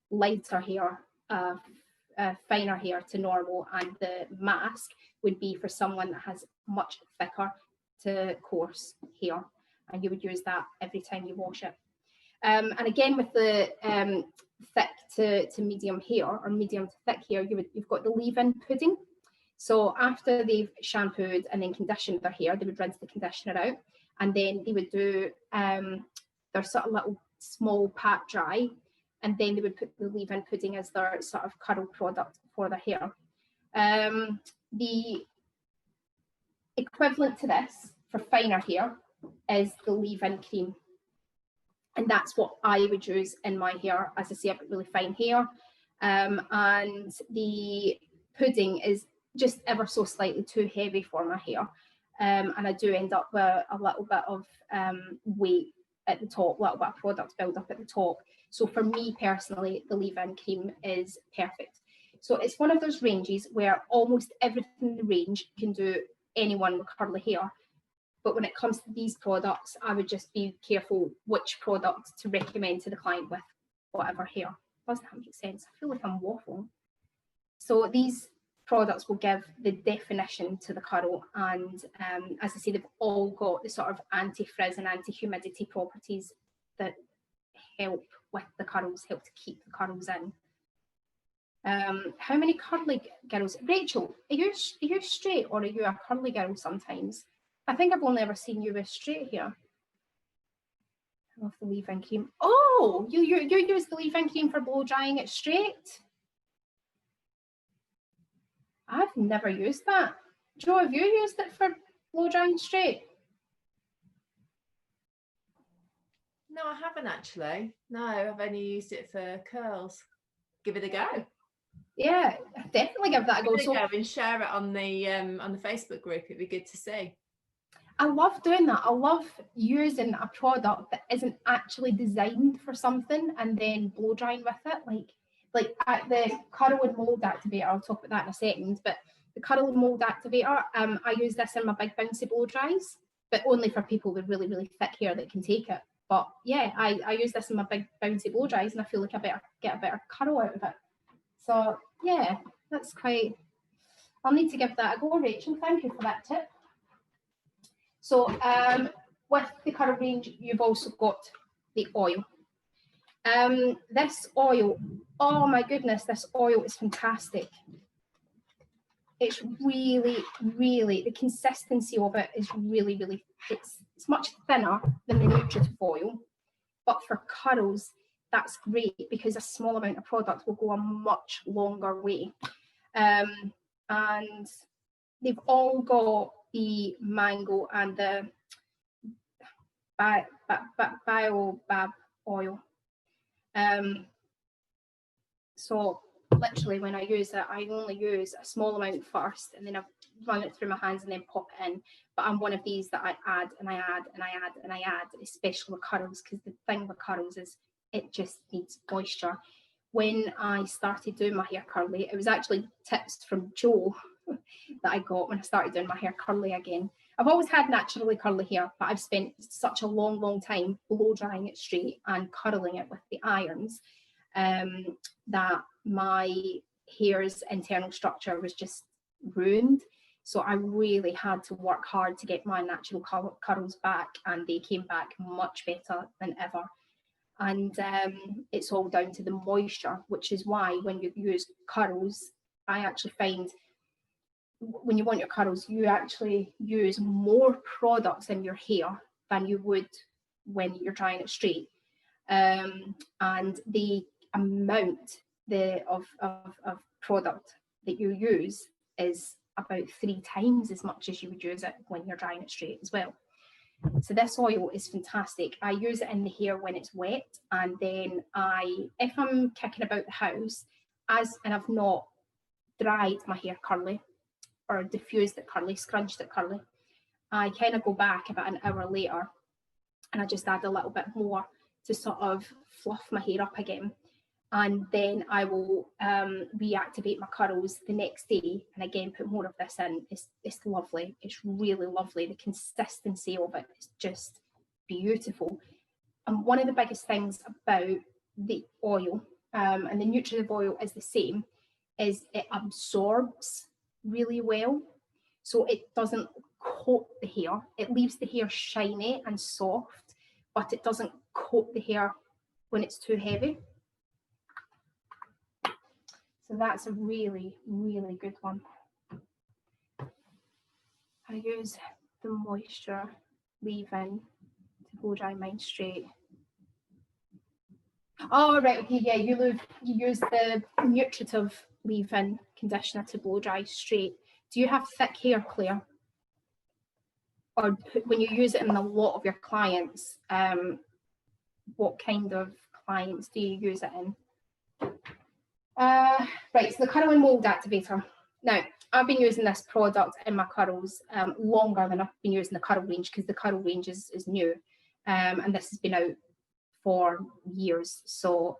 lighter hair, finer hair to normal, and the mask would be for someone that has much thicker to coarse hair, and you would use that every time you wash it. And again, with the thick to medium hair or medium to thick hair, you've got the leave-in pudding. So after they've shampooed and then conditioned their hair, they would rinse the conditioner out, and then they would do their sort of little small pat dry, and then they would put the leave-in pudding as their sort of curl product for their hair. The equivalent to this for finer hair is the leave-in cream. And that's what I would use in my hair. As I say, I've got really fine hair. And the pudding is just ever so slightly too heavy for my hair. And I do end up with a little bit of weight at the top, a little bit of product build up at the top. So for me personally, the leave-in cream is perfect. So it's one of those ranges where almost everything in the range can do anyone with curly hair. But when it comes to these products, I would just be careful which product to recommend to the client with whatever hair. Doesn't that make sense? I feel like I'm waffling. So these products will give the definition to the curl, and as I say, they've all got the sort of anti-frizz and anti-humidity properties that help with the curls, help to keep the curls in. How many curly girls? Rachel, are you straight or are you a curly girl sometimes? I think I've only ever seen you with straight hair. I love the leave-in cream. Oh, you use the leave-in cream for blow drying it straight? I've never used that. Jo, have you used it for blow drying straight? No, I haven't actually. No, I've only used it for curls. Give it a go. Yeah, definitely give that a go. Give it a go and share it on the Facebook group. It'd be good to see. I love doing that. I love using a product that isn't actually designed for something and then blow drying with it. Like at the curl and mold activator, I'll talk about that in a second, but the curl and mold activator, I use this in my big bouncy blow dries, but only for people with really, really thick hair that can take it. But yeah, I use this in my big bouncy blow dries and I feel like I get a better curl out of it. So yeah, that's quite, I'll need to give that a go, Rachel. Thank you for that tip. So with the curl range, you've also got the oil. This oil, oh my goodness, this oil is fantastic. It's really, really, the consistency of it is really, really, it's much thinner than the nutritive oil, but for curls, that's great because a small amount of product will go a much longer way. And they've all got the mango and the baobab oil. So literally when I use it, I only use a small amount first and then I run it through my hands and then pop it in. But I'm one of these that I add and I add and I add and I add, especially with curls, because the thing with curls is it just needs moisture. When I started doing my hair curly, it was actually tips from Jo that I got when I started doing my hair curly again. I've always had naturally curly hair, but I've spent such a long time blow drying it straight and curling it with the irons that my hair's internal structure was just ruined. So I really had to work hard to get my natural curls back, and they came back much better than ever. And it's all down to the moisture, which is why when you use curls, I actually find when you want your curls, you actually use more products in your hair than you would when you're drying it straight. And the amount of product that you use is about 3 times as much as you would use it when you're drying it straight as well. So this oil is fantastic. I use it in the hair when it's wet, and then if I'm kicking about the house, and I've not dried my hair curly or diffused it curly, scrunched it curly, I kind of go back about an hour later and I just add a little bit more to sort of fluff my hair up again. And then I will reactivate my curls the next day and again put more of this in. It's lovely. It's really lovely. The consistency of it is just beautiful. And one of the biggest things about the oil, and the nutritive oil is the same, is it absorbs really well. So it doesn't coat the hair. It leaves the hair shiny and soft, but it doesn't coat the hair when it's too heavy. So that's a really, really good one. I use the moisture leave-in to blow dry mine straight. Oh, right, okay, yeah, you use the nutritive leave-in conditioner to blow dry straight. Do you have thick hair, Claire? Or when you use it in a lot of your clients, what kind of clients do you use it in? Right, so the curl and mold activator. Now, I've been using this product in my curls longer than I've been using the curl range, because the curl range is new, and this has been out for years. So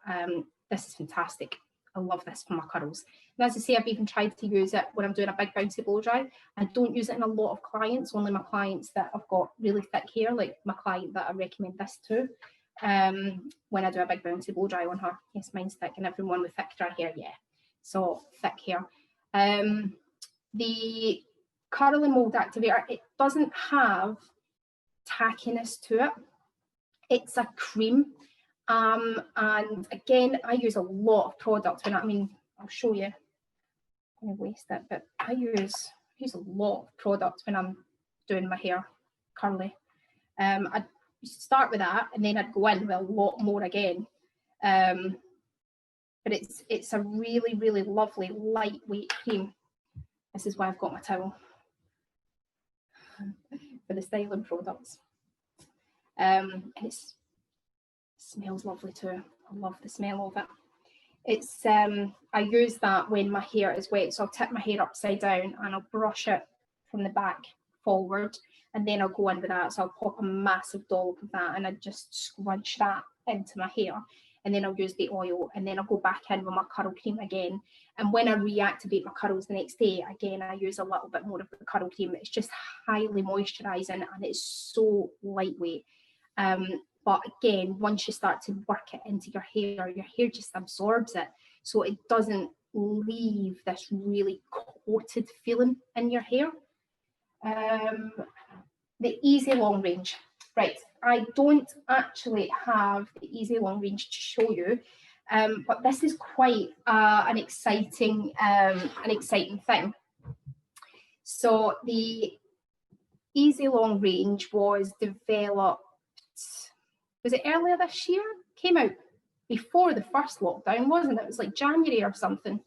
this is fantastic. I love this for my curls. And as I say, I've even tried to use it when I'm doing a big bouncy blow dry. I don't use it in a lot of clients, only my clients that have got really thick hair, like my client that I recommend this to. When I do a big bouncy blow dry on her. Yes, mine's thick, and everyone with thick dry hair, yeah. So thick hair. The curl and mold activator, it doesn't have tackiness to it. It's a cream. And again, I use a lot of product when I'll show you. I'm going to waste it, but I use a lot of product when I'm doing my hair curly. I'd start with that, and then I'd go in with a lot more again. But it's a really, really lovely lightweight cream. This is why I've got my towel for the styling products. And it smells lovely too. I love the smell of it. It's I use that when my hair is wet, so I'll tip my hair upside down and I'll brush it from the back forward, and then I'll go in with that. So I'll pop a massive dollop of that and I just scrunch that into my hair, and then I'll use the oil, and then I'll go back in with my curl cream again. And when I reactivate my curls the next day, again, I use a little bit more of the curl cream. It's just highly moisturising and it's so lightweight. But again, once you start to work it into your hair just absorbs it. So it doesn't leave this really coated feeling in your hair. The Easy Long Range. Right, I don't actually have the Easy Long Range to show you, but this is quite an exciting thing. So the Easy Long Range was developed, was it earlier this year? Came out before the first lockdown, wasn't it? It was like January or something.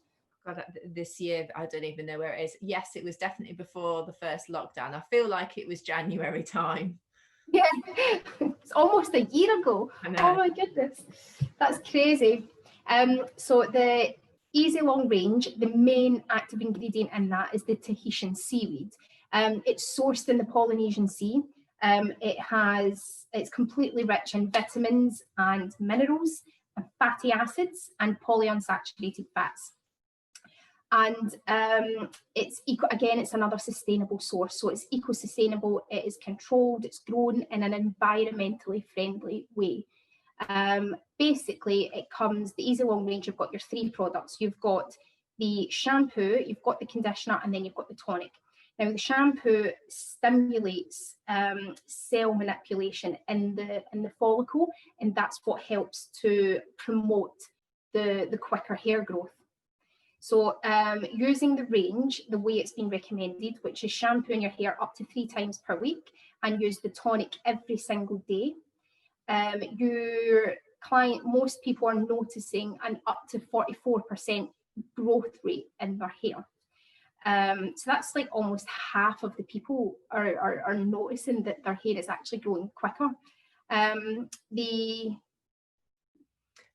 God, this year, I don't even know where it is. Yes, it was definitely before the first lockdown. I feel like it was January time. Yeah, it's almost a year ago. Oh my goodness, that's crazy. So the Easy Long Range, the main active ingredient in that is the Tahitian seaweed. It's sourced in the Polynesian Sea. It's completely rich in vitamins and minerals, and fatty acids, and polyunsaturated fats. And it's another sustainable source. So it's eco-sustainable, it is controlled, it's grown in an environmentally friendly way. Basically, the Easy Long Range, you've got your three products. You've got the shampoo, you've got the conditioner, and then you've got the tonic. Now, the shampoo stimulates cell manipulation in the follicle, and that's what helps to promote the quicker hair growth. So using the range, the way it's been recommended, which is shampooing your hair up to 3 times per week and use the tonic every single day, your client, most people are noticing an up to 44% growth rate in their hair. So that's like almost half of the people are noticing that their hair is actually growing quicker.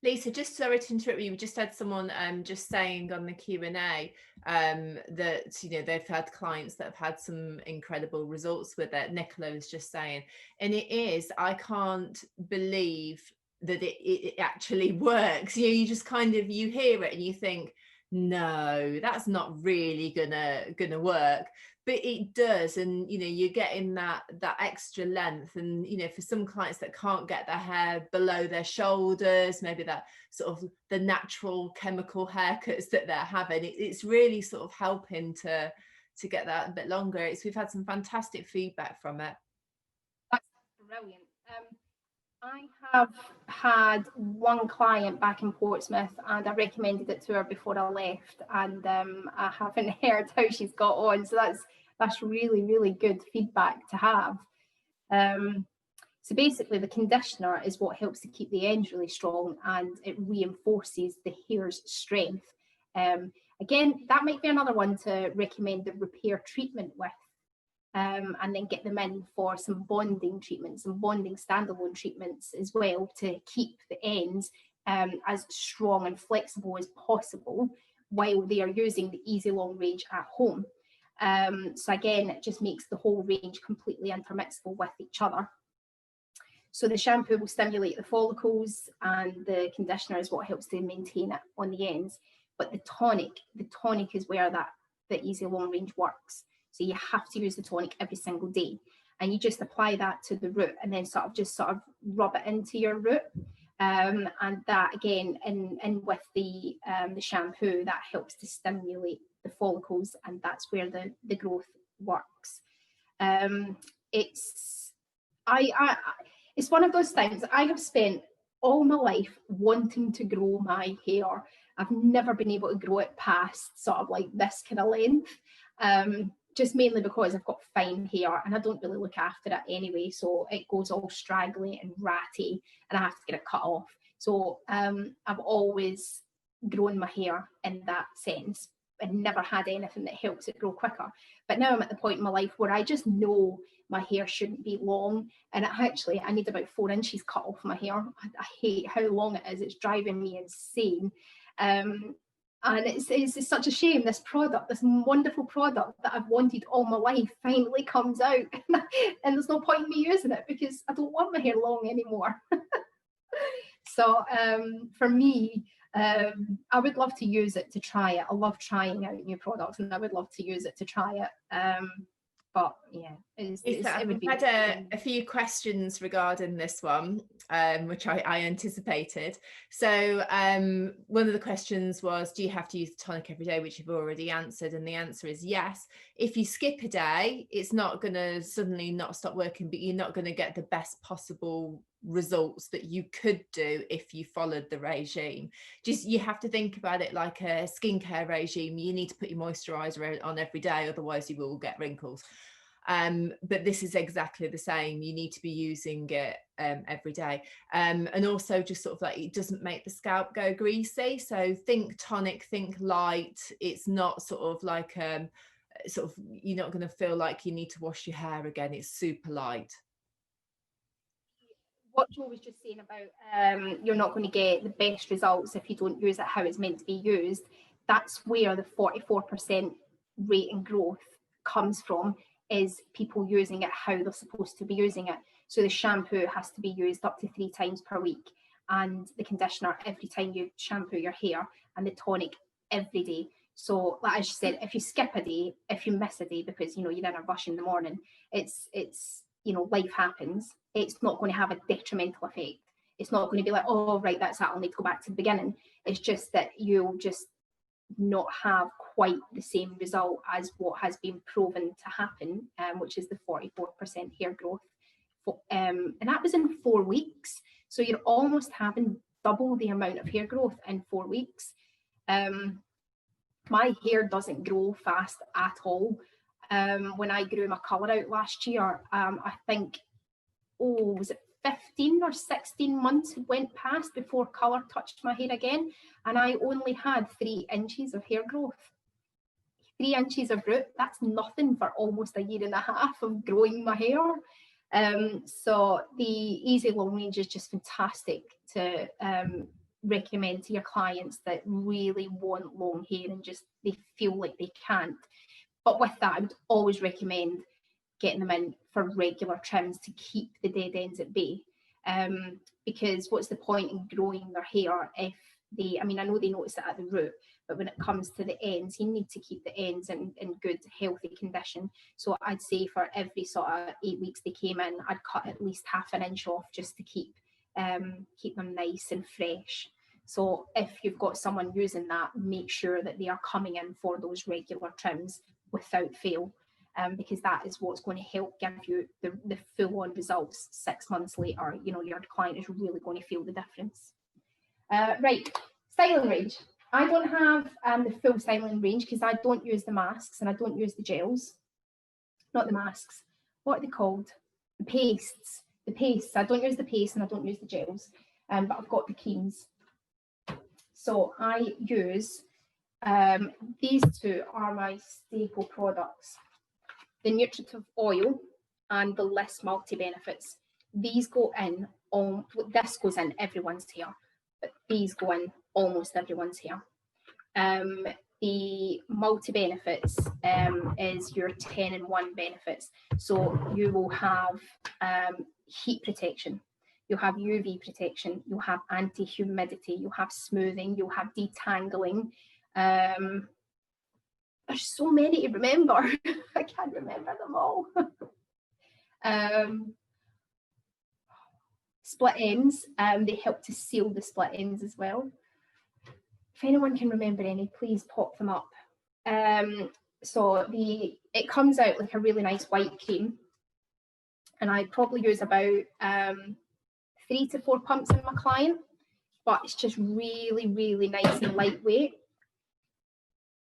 Lisa, just sorry to interrupt you. We just had someone just saying on the Q&A that they've had clients that have had some incredible results with it. Nicola was just saying, and I can't believe that it actually works. You just kind of, you hear it and you think, no, that's not really gonna work, but it does. And you're getting that extra length, and for some clients that can't get their hair below their shoulders, maybe that sort of the natural chemical haircuts that they're having, it's really sort of helping to get that a bit longer. We've had some fantastic feedback from it. That's brilliant. I have had one client back in Portsmouth, and I recommended it to her before I left, and I haven't heard how she's got on. So that's really, really good feedback to have. So basically the conditioner is what helps to keep the ends really strong, and it reinforces the hair's strength. Again, that might be another one to recommend the repair treatment with, and then get them in for some bonding treatments and bonding standalone treatments as well, to keep the ends as strong and flexible as possible while they are using the Easy Long Range at home. So again, it just makes the whole range completely intermixable with each other. So the shampoo will stimulate the follicles, and the conditioner is what helps to maintain it on the ends. But the tonic is where the Easy Long Range works. So you have to use the tonic every single day, and you just apply that to the root, and then sort of rub it into your root. And that again, in with the shampoo, that helps to stimulate the follicles, and that's where the growth works. It's one of those things. I have spent all my life wanting to grow my hair. I've never been able to grow it past sort of like this kind of length, just mainly because I've got fine hair and I don't really look after it anyway, so it goes all straggly and ratty and I have to get it cut off. So I've always grown my hair in that sense and never had anything that helps it grow quicker. But now I'm at the point in my life where I just know my hair shouldn't be long, and I need about 4 inches cut off my hair. I hate how long it is. It's driving me insane. And it's such a shame this wonderful product that I've wanted all my life finally comes out and there's no point in me using it because I don't want my hair long anymore. So for me, I would love to use it to try it. I love trying out new products and I would love to use it to try it. But yeah, it would be. I've had a few questions regarding this one, which I anticipated. So one of the questions was, do you have to use the tonic every day, which you've already answered, and the answer is yes. If you skip a day, it's not going to suddenly not stop working, but you're not going to get the best possible results that you could do if you followed the regime. Just you have to think about it like a skincare regime. You need to put your moisturizer on every day, otherwise you will get wrinkles. But this is exactly the same. You need to be using it every day, and also just sort of like, it doesn't make the scalp go greasy. So think tonic, think light. It's not sort of like sort of, you're not going to feel like you need to wash your hair again. It's super light. What Jo was just saying about you're not going to get the best results if you don't use it how it's meant to be used, that's where the 44% rate in growth comes from, is people using it how they're supposed to be using it. So the shampoo has to be used up to 3 times per week, and the conditioner every time you shampoo your hair, and the tonic every day. So like I just said, if you skip a day, if you miss a day because you're in a rush in the morning, it's life happens. It's not going to have a detrimental effect. It's not going to be like, oh right, that's that, I'll need to go back to the beginning. It's just that you'll just not have quite the same result as what has been proven to happen, which is the 44% hair growth. And that was in 4 weeks. So you're almost having double the amount of hair growth in 4 weeks. My hair doesn't grow fast at all. When I grew my colour out last year, I think, was it 15 or 16 months went past before colour touched my hair again, and I only had 3 inches of hair growth. 3 inches of root, that's nothing for almost a year and a half of growing my hair. So the Easy Long Range is just fantastic to recommend to your clients that really want long hair and just they feel like they can't. But with that, I would always recommend getting them in for regular trims to keep the dead ends at bay. Because what's the point in growing their hair if I know they notice it at the root, but when it comes to the ends, you need to keep the ends in good, healthy condition. So I'd say for every sort of 8 weeks they came in, I'd cut at least half an inch off just to keep them nice and fresh. So if you've got someone using that, make sure that they are coming in for those regular trims without fail. Because that is what's going to help give you the full-on results 6 months later. Your client is really going to feel the difference. Right, styling range. I don't have the full styling range because I don't use the masks and I don't use the gels. Not the masks. What are they called? The pastes. the paste. I don't use the paste and I don't use the gels, but I've got the creams. So I use, these two are my staple products, the Nutritive Oil and the List Multi Benefits. These go in, this goes in everyone's hair, but these go in almost everyone's hair. The multi benefits is your 10-in-1 benefits. So you will have heat protection, you'll have UV protection, you'll have anti-humidity, you'll have smoothing, you'll have detangling. There's so many to remember. I can't remember them all. Split ends, they help to seal the split ends as well. If anyone can remember any, please pop them up. So it comes out like a really nice white cream, and I probably use about 3 to 4 pumps in my client, but it's just really, really nice and lightweight,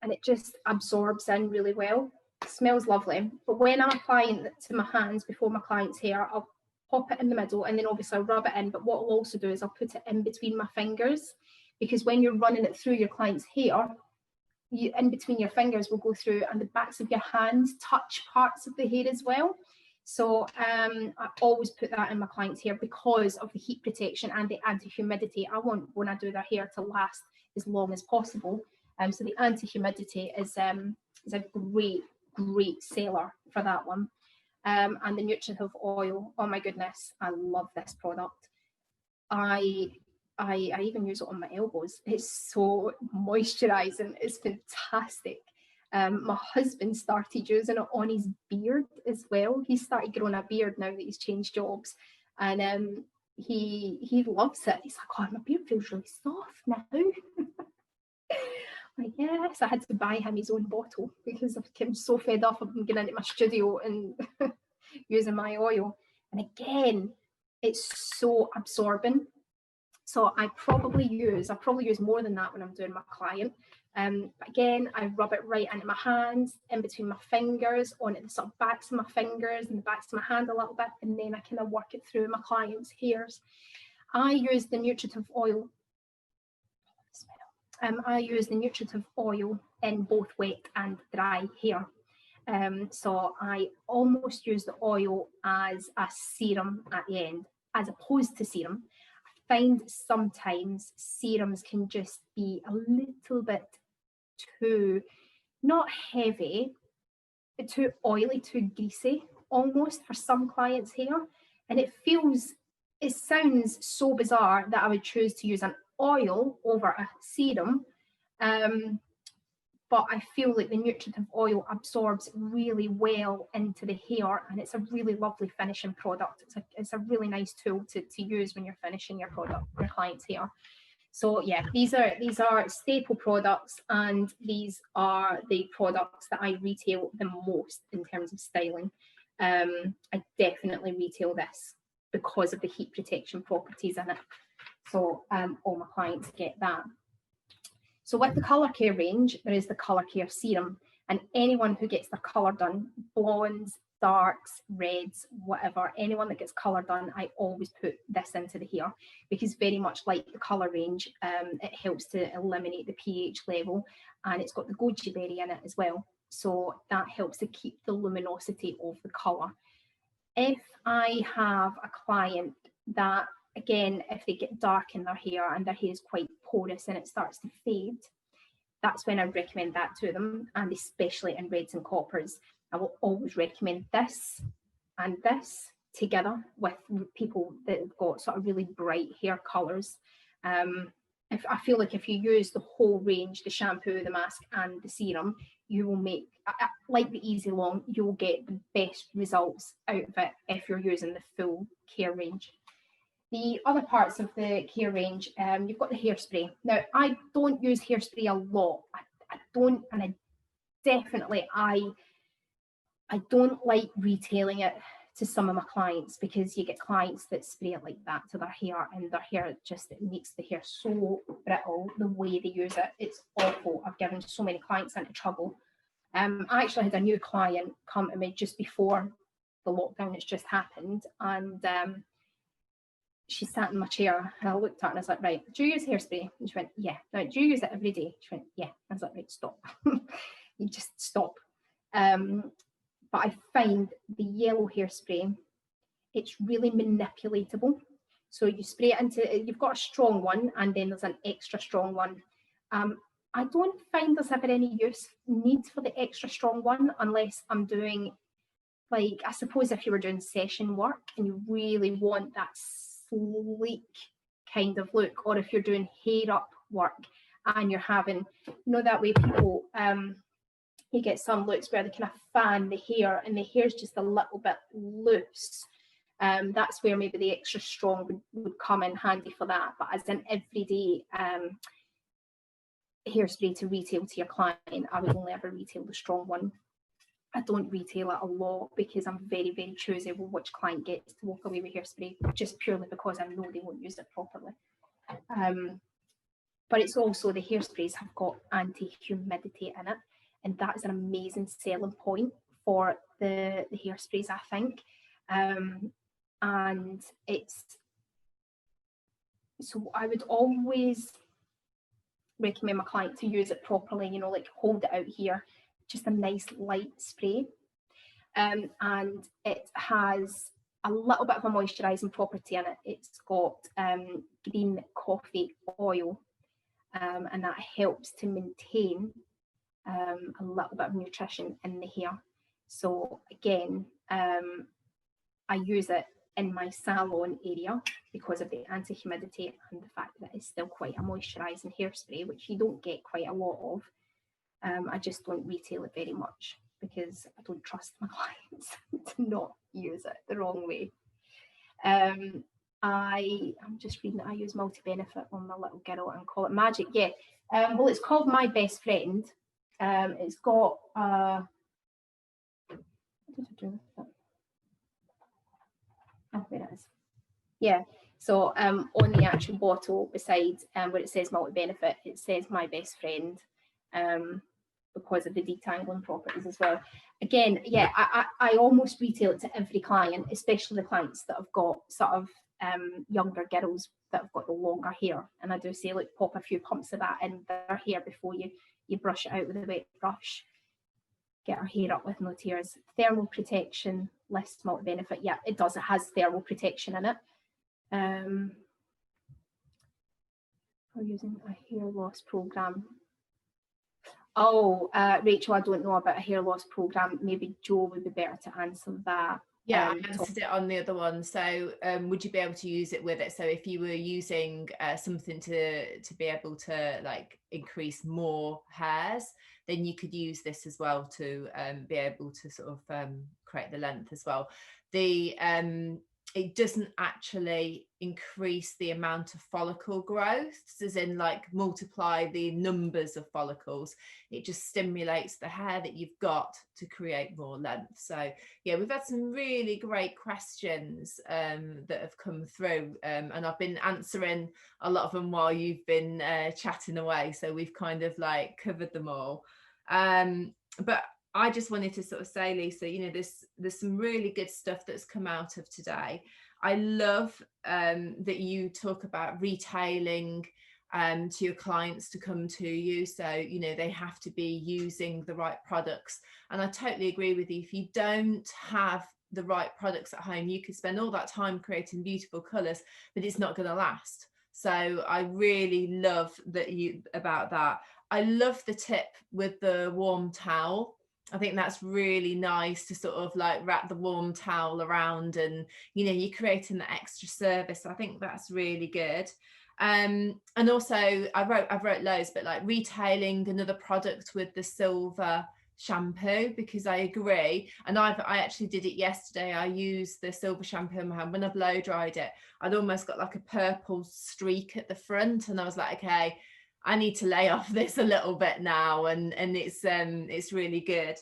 and it just absorbs in really well. It smells lovely. But when I'm applying it to my hands before my client's hair, I'll pop it in the middle and then obviously I'll rub it in. But what I'll also do is I'll put it in between my fingers, because when you're running it through your client's hair, in between your fingers will go through, and the backs of your hands touch parts of the hair as well. So I always put that in my client's hair because of the heat protection and the anti-humidity. I want, when I do their hair, to last as long as possible. So the anti-humidity is a great seller for that one. And the Nutritive Oil, oh my goodness, I love this product. I even use it on my elbows. It's so moisturizing. It's fantastic. My husband started using it on his beard as well. He started growing a beard now that he's changed jobs, and he loves it. He's like, oh, my beard feels really soft now. Like, yes, I had to buy him his own bottle because I'm so fed up of him getting into my studio and using my oil. And again, it's so absorbent. So I probably use more than that when I'm doing my client. But again, I rub it right into my hands, in between my fingers, onto the sort of backs of my fingers and the backs of my hand a little bit, and then I kind of work it through my client's hairs. I use the Nutritive Oil. I use the Nutritive Oil in both wet and dry hair. So I almost use the oil as a serum at the end, as opposed to serum. I find sometimes serums can just be a little bit too, not heavy, but too oily, too greasy almost for some clients' hair. And it sounds so bizarre that I would choose to use an oil over a serum, but I feel like the Nutritive Oil absorbs really well into the hair, and it's a really lovely finishing product. It's a really nice tool to use when you're finishing your client's hair. So yeah, these are staple products, and these are the products that I retail the most in terms of styling. I definitely retail this because of the heat protection properties in it. So all my clients get that. So with the Colour Care range, there is the Colour Care Serum, and anyone who gets their colour done, blondes, darks, reds, whatever, anyone that gets colour done, I always put this into the hair, because very much like the colour range, it helps to eliminate the pH level, and it's got the goji berry in it as well. So that helps to keep the luminosity of the colour. If I have a client that, again, if they get dark in their hair and their hair is quite porous and it starts to fade, that's when I recommend that to them, and especially in reds and coppers. I will always recommend this and this together with people that have got sort of really bright hair colours. If I feel like if you use the whole range, the shampoo, the mask and the serum, you will make, like the Easy Long, you will get the best results out of it if you're using the full care range. The other parts of the care range, you've got the hairspray. Now, I don't use hairspray a lot. I don't, and I don't like retailing it to some of my clients, because you get clients that spray it like that to their hair, and their hair it makes the hair so brittle the way they use it. It's awful. I've given so many clients into trouble. I actually had a new client come to me just before the lockdown has just happened, and she sat in my chair and I looked at her and I was like, right, do you use hairspray? And she went, yeah. Now, do you use it every day? She went, yeah. I was like, right, stop. You just stop. But I find the yellow hairspray, it's really manipulatable. So you spray it into, you've got a strong one and then there's an extra strong one. I don't find there's ever any need for the extra strong one unless I'm doing, like, I suppose if you were doing session work and you really want that sleek kind of look, or if you're doing hair up work and you're having, that way people, you get some looks where they kind of fan the hair and the hair's just a little bit loose. That's where maybe the extra strong would come in handy for that. But as an everyday hairspray to retail to your client, I would only ever retail the strong one. I don't retail it a lot because I'm very, very choosy with which client gets to walk away with hairspray, just purely because I know they won't use it properly. But it's also, the hairsprays have got anti-humidity in it, and that is an amazing selling point for the hairsprays, I think. And it's, so I would always recommend my client to use it properly, like hold it out here, just a nice light spray. And it has a little bit of a moisturising property in it. It's got green coffee oil, and that helps to maintain a little bit of nutrition in the hair. So again, I use it in my salon area because of the anti-humidity and the fact that it's still quite a moisturising hairspray, which you don't get quite a lot of. I just don't retail it very much because I don't trust my clients to not use it the wrong way. I'm just reading that I use multi-benefit on my little girl and call it magic. Yeah. Well, it's called My Best Friend. It's got what did I do with it? Oh, there it is. Yeah. So on the actual bottle beside where it says multi-benefit, it says My Best Friend, because of the detangling properties as well. Again, yeah, I almost retail it to every client, especially the clients that have got sort of younger girls that have got the longer hair. And I do say, like, pop a few pumps of that in their hair before you brush it out with a wet brush. Get our hair up with no tears. Thermal protection, less multi-benefit. Yeah, it does. It has thermal protection in it. We're using a hair loss program. Oh, Rachel, I don't know about a hair loss program. Maybe Jo would be better to answer that. Yeah, I answered it on the other one. So would you be able to use it with it? So if you were using something to be able to, like, increase more hairs, then you could use this as well to be able to sort of create the length as well. It doesn't actually increase the amount of follicle growth, as in, like, multiply the numbers of follicles. It just stimulates the hair that you've got to create more length. So yeah, we've had some really great questions that have come through, and I've been answering a lot of them while you've been chatting away, so we've kind of like covered them all. But I just wanted to sort of say, Lisa, there's some really good stuff that's come out of today. I love that you talk about retailing to your clients to come to you. So, they have to be using the right products. And I totally agree with you. If you don't have the right products at home, you could spend all that time creating beautiful colours, but it's not going to last. So I really love about that. I love the tip with the warm towel. I think that's really nice to sort of like wrap the warm towel around, and you're creating that extra service. I think that's really good. And also I've wrote loads, but like retailing another product with the silver shampoo, because I agree, and I actually did it yesterday. I used the silver shampoo in my hand. When I blow dried it, I'd almost got like a purple streak at the front, and I was like, okay, I need to lay off this a little bit now, and it's really good.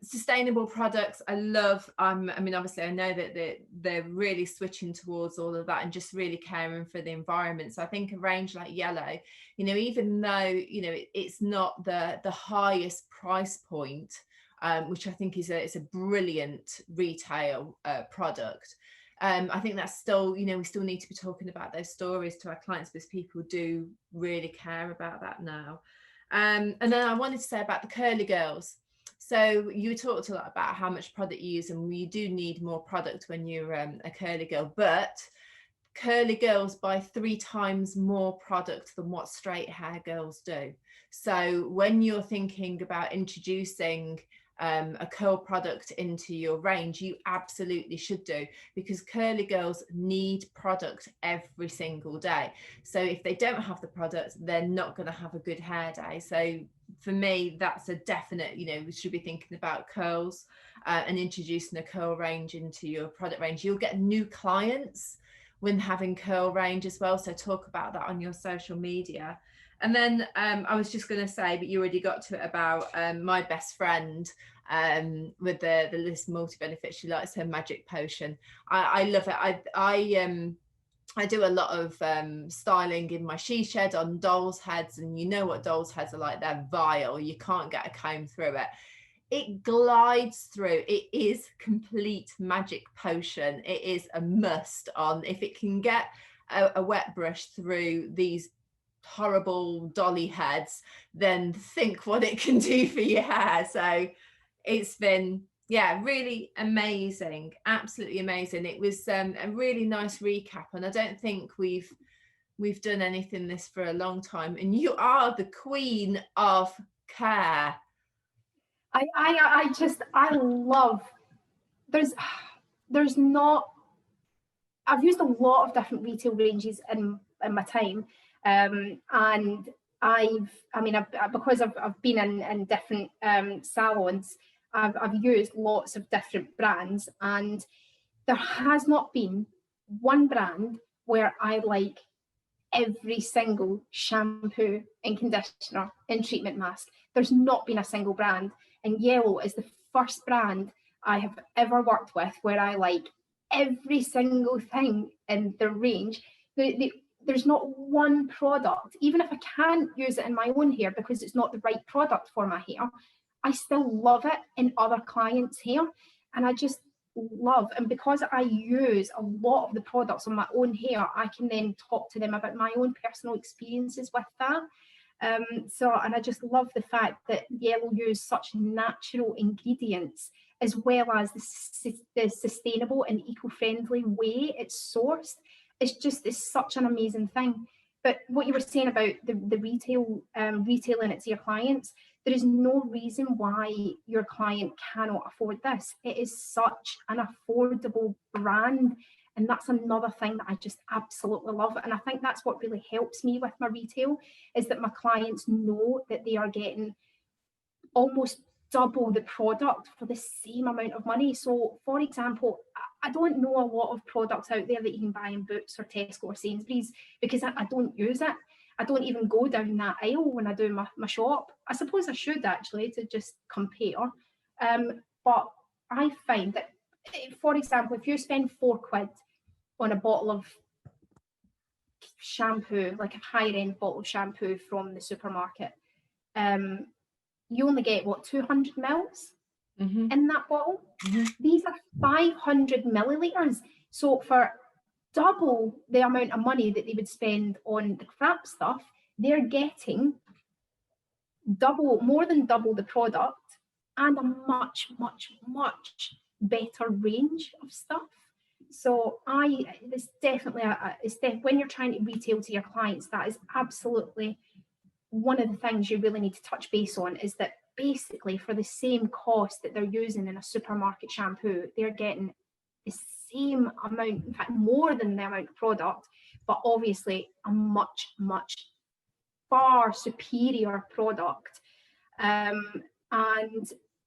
Sustainable products, I love. I mean, obviously, I know that they're really switching towards all of that and just really caring for the environment. So I think a range like Yellow, even though it's not the highest price point, which I think is a brilliant retail product. I think that's still, you know, we still need to be talking about those stories to our clients, because people do really care about that now. And then I wanted to say about the curly girls. So you talked a lot about how much product you use, and you do need more product when you're a curly girl, but curly girls buy 3 times more product than what straight hair girls do. So when you're thinking about introducing a curl product into your range, you absolutely should do, because curly girls need product every single day. So if they don't have the product, they're not going to have a good hair day. So for me, that's a definite, you know, we should be thinking about curls and introducing a curl range into your product range. You'll get new clients when having curl range as well, so talk about that on your social media. And then I was just going to say, but you already got to it, about my best friend with the Liz multi-benefit. She likes her magic potion. I love it. I do a lot of styling in my she shed on dolls' heads, and you know what dolls' heads are like. They're vile. You can't get a comb through it. It glides through. It is complete magic potion. It is a must on. If it can get a wet brush through these horrible dolly heads, then think what it can do for your hair. So it's been, yeah, really amazing, absolutely amazing. It was a really nice recap, and I don't think we've done anything this for a long time, and you are the queen of care. I love, there's not, I've used a lot of different retail ranges in my time, and because I've been in different salons, I've used lots of different brands, and there has not been one brand where I like every single shampoo and conditioner and treatment mask. There's not been a single brand, and Yellow is the first brand I have ever worked with where I like every single thing in the range. There's not one product, even if I can't use it in my own hair because it's not the right product for my hair, I still love it in other clients' hair. And I just love, and because I use a lot of the products on my own hair, I can then talk to them about my own personal experiences with that. And I just love the fact that Yellow use such natural ingredients, as well as the sustainable and eco-friendly way it's sourced. It's such an amazing thing. But what you were saying about the retailing it to your clients, there is no reason why your client cannot afford this. It is such an affordable brand. And that's another thing that I just absolutely love. And I think that's what really helps me with my retail, is that my clients know that they are getting almost double the product for the same amount of money. So, for example, I don't know a lot of products out there that you can buy in Boots or Tesco or Sainsbury's, because I don't use it. I don't even go down that aisle when I do my shop. I suppose I should actually, to just compare. But I find that, for example, if you spend £4 on a bottle of shampoo, like a higher end bottle of shampoo from the supermarket, you only get 200 mils in that bottle. These are 500 millilitres. So for double the amount of money that they would spend on the crap stuff, they're getting more than double the product and a much, much, much better range of stuff. So it's definitely when you're trying to retail to your clients, that is absolutely one of the things you really need to touch base on, is that basically for the same cost that they're using in a supermarket shampoo, they're getting the same amount, in fact more than the amount of product, but obviously a much, much far superior product, and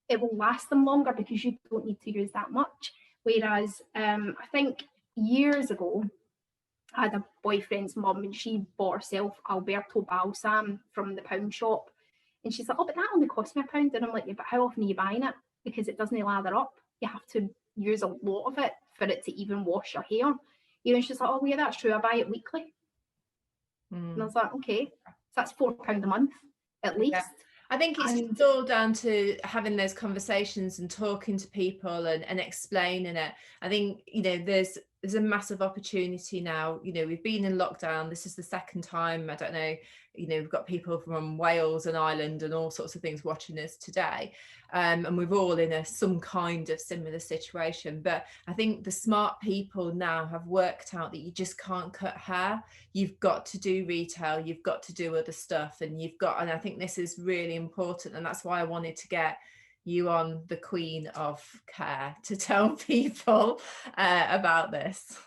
it will last them longer because you don't need to use that much. Whereas I think years ago, I had a boyfriend's mum, and she bought herself Alberto Balsam from the pound shop, and she's like, oh, but that only cost me £1. And I'm like, yeah, but how often are you buying it? Because it doesn't lather up. You have to use a lot of it for it to even wash your hair. And she's like, oh yeah, that's true, I buy it weekly. And I was like, okay, so that's £4 a month at least. I think it's just all down to having those conversations and talking to people and explaining it. I think, you know, there's a massive opportunity now. You know, we've been in lockdown. This is the second time. I don't know, you know, we've got people from Wales and Ireland and all sorts of things watching us today. And we're all in some kind of similar situation. But I think the smart people now have worked out that you just can't cut hair. You've got to do retail, you've got to do other stuff, and I think this is really important. And that's why I wanted to get you on, the Queen of Care, to tell people about this.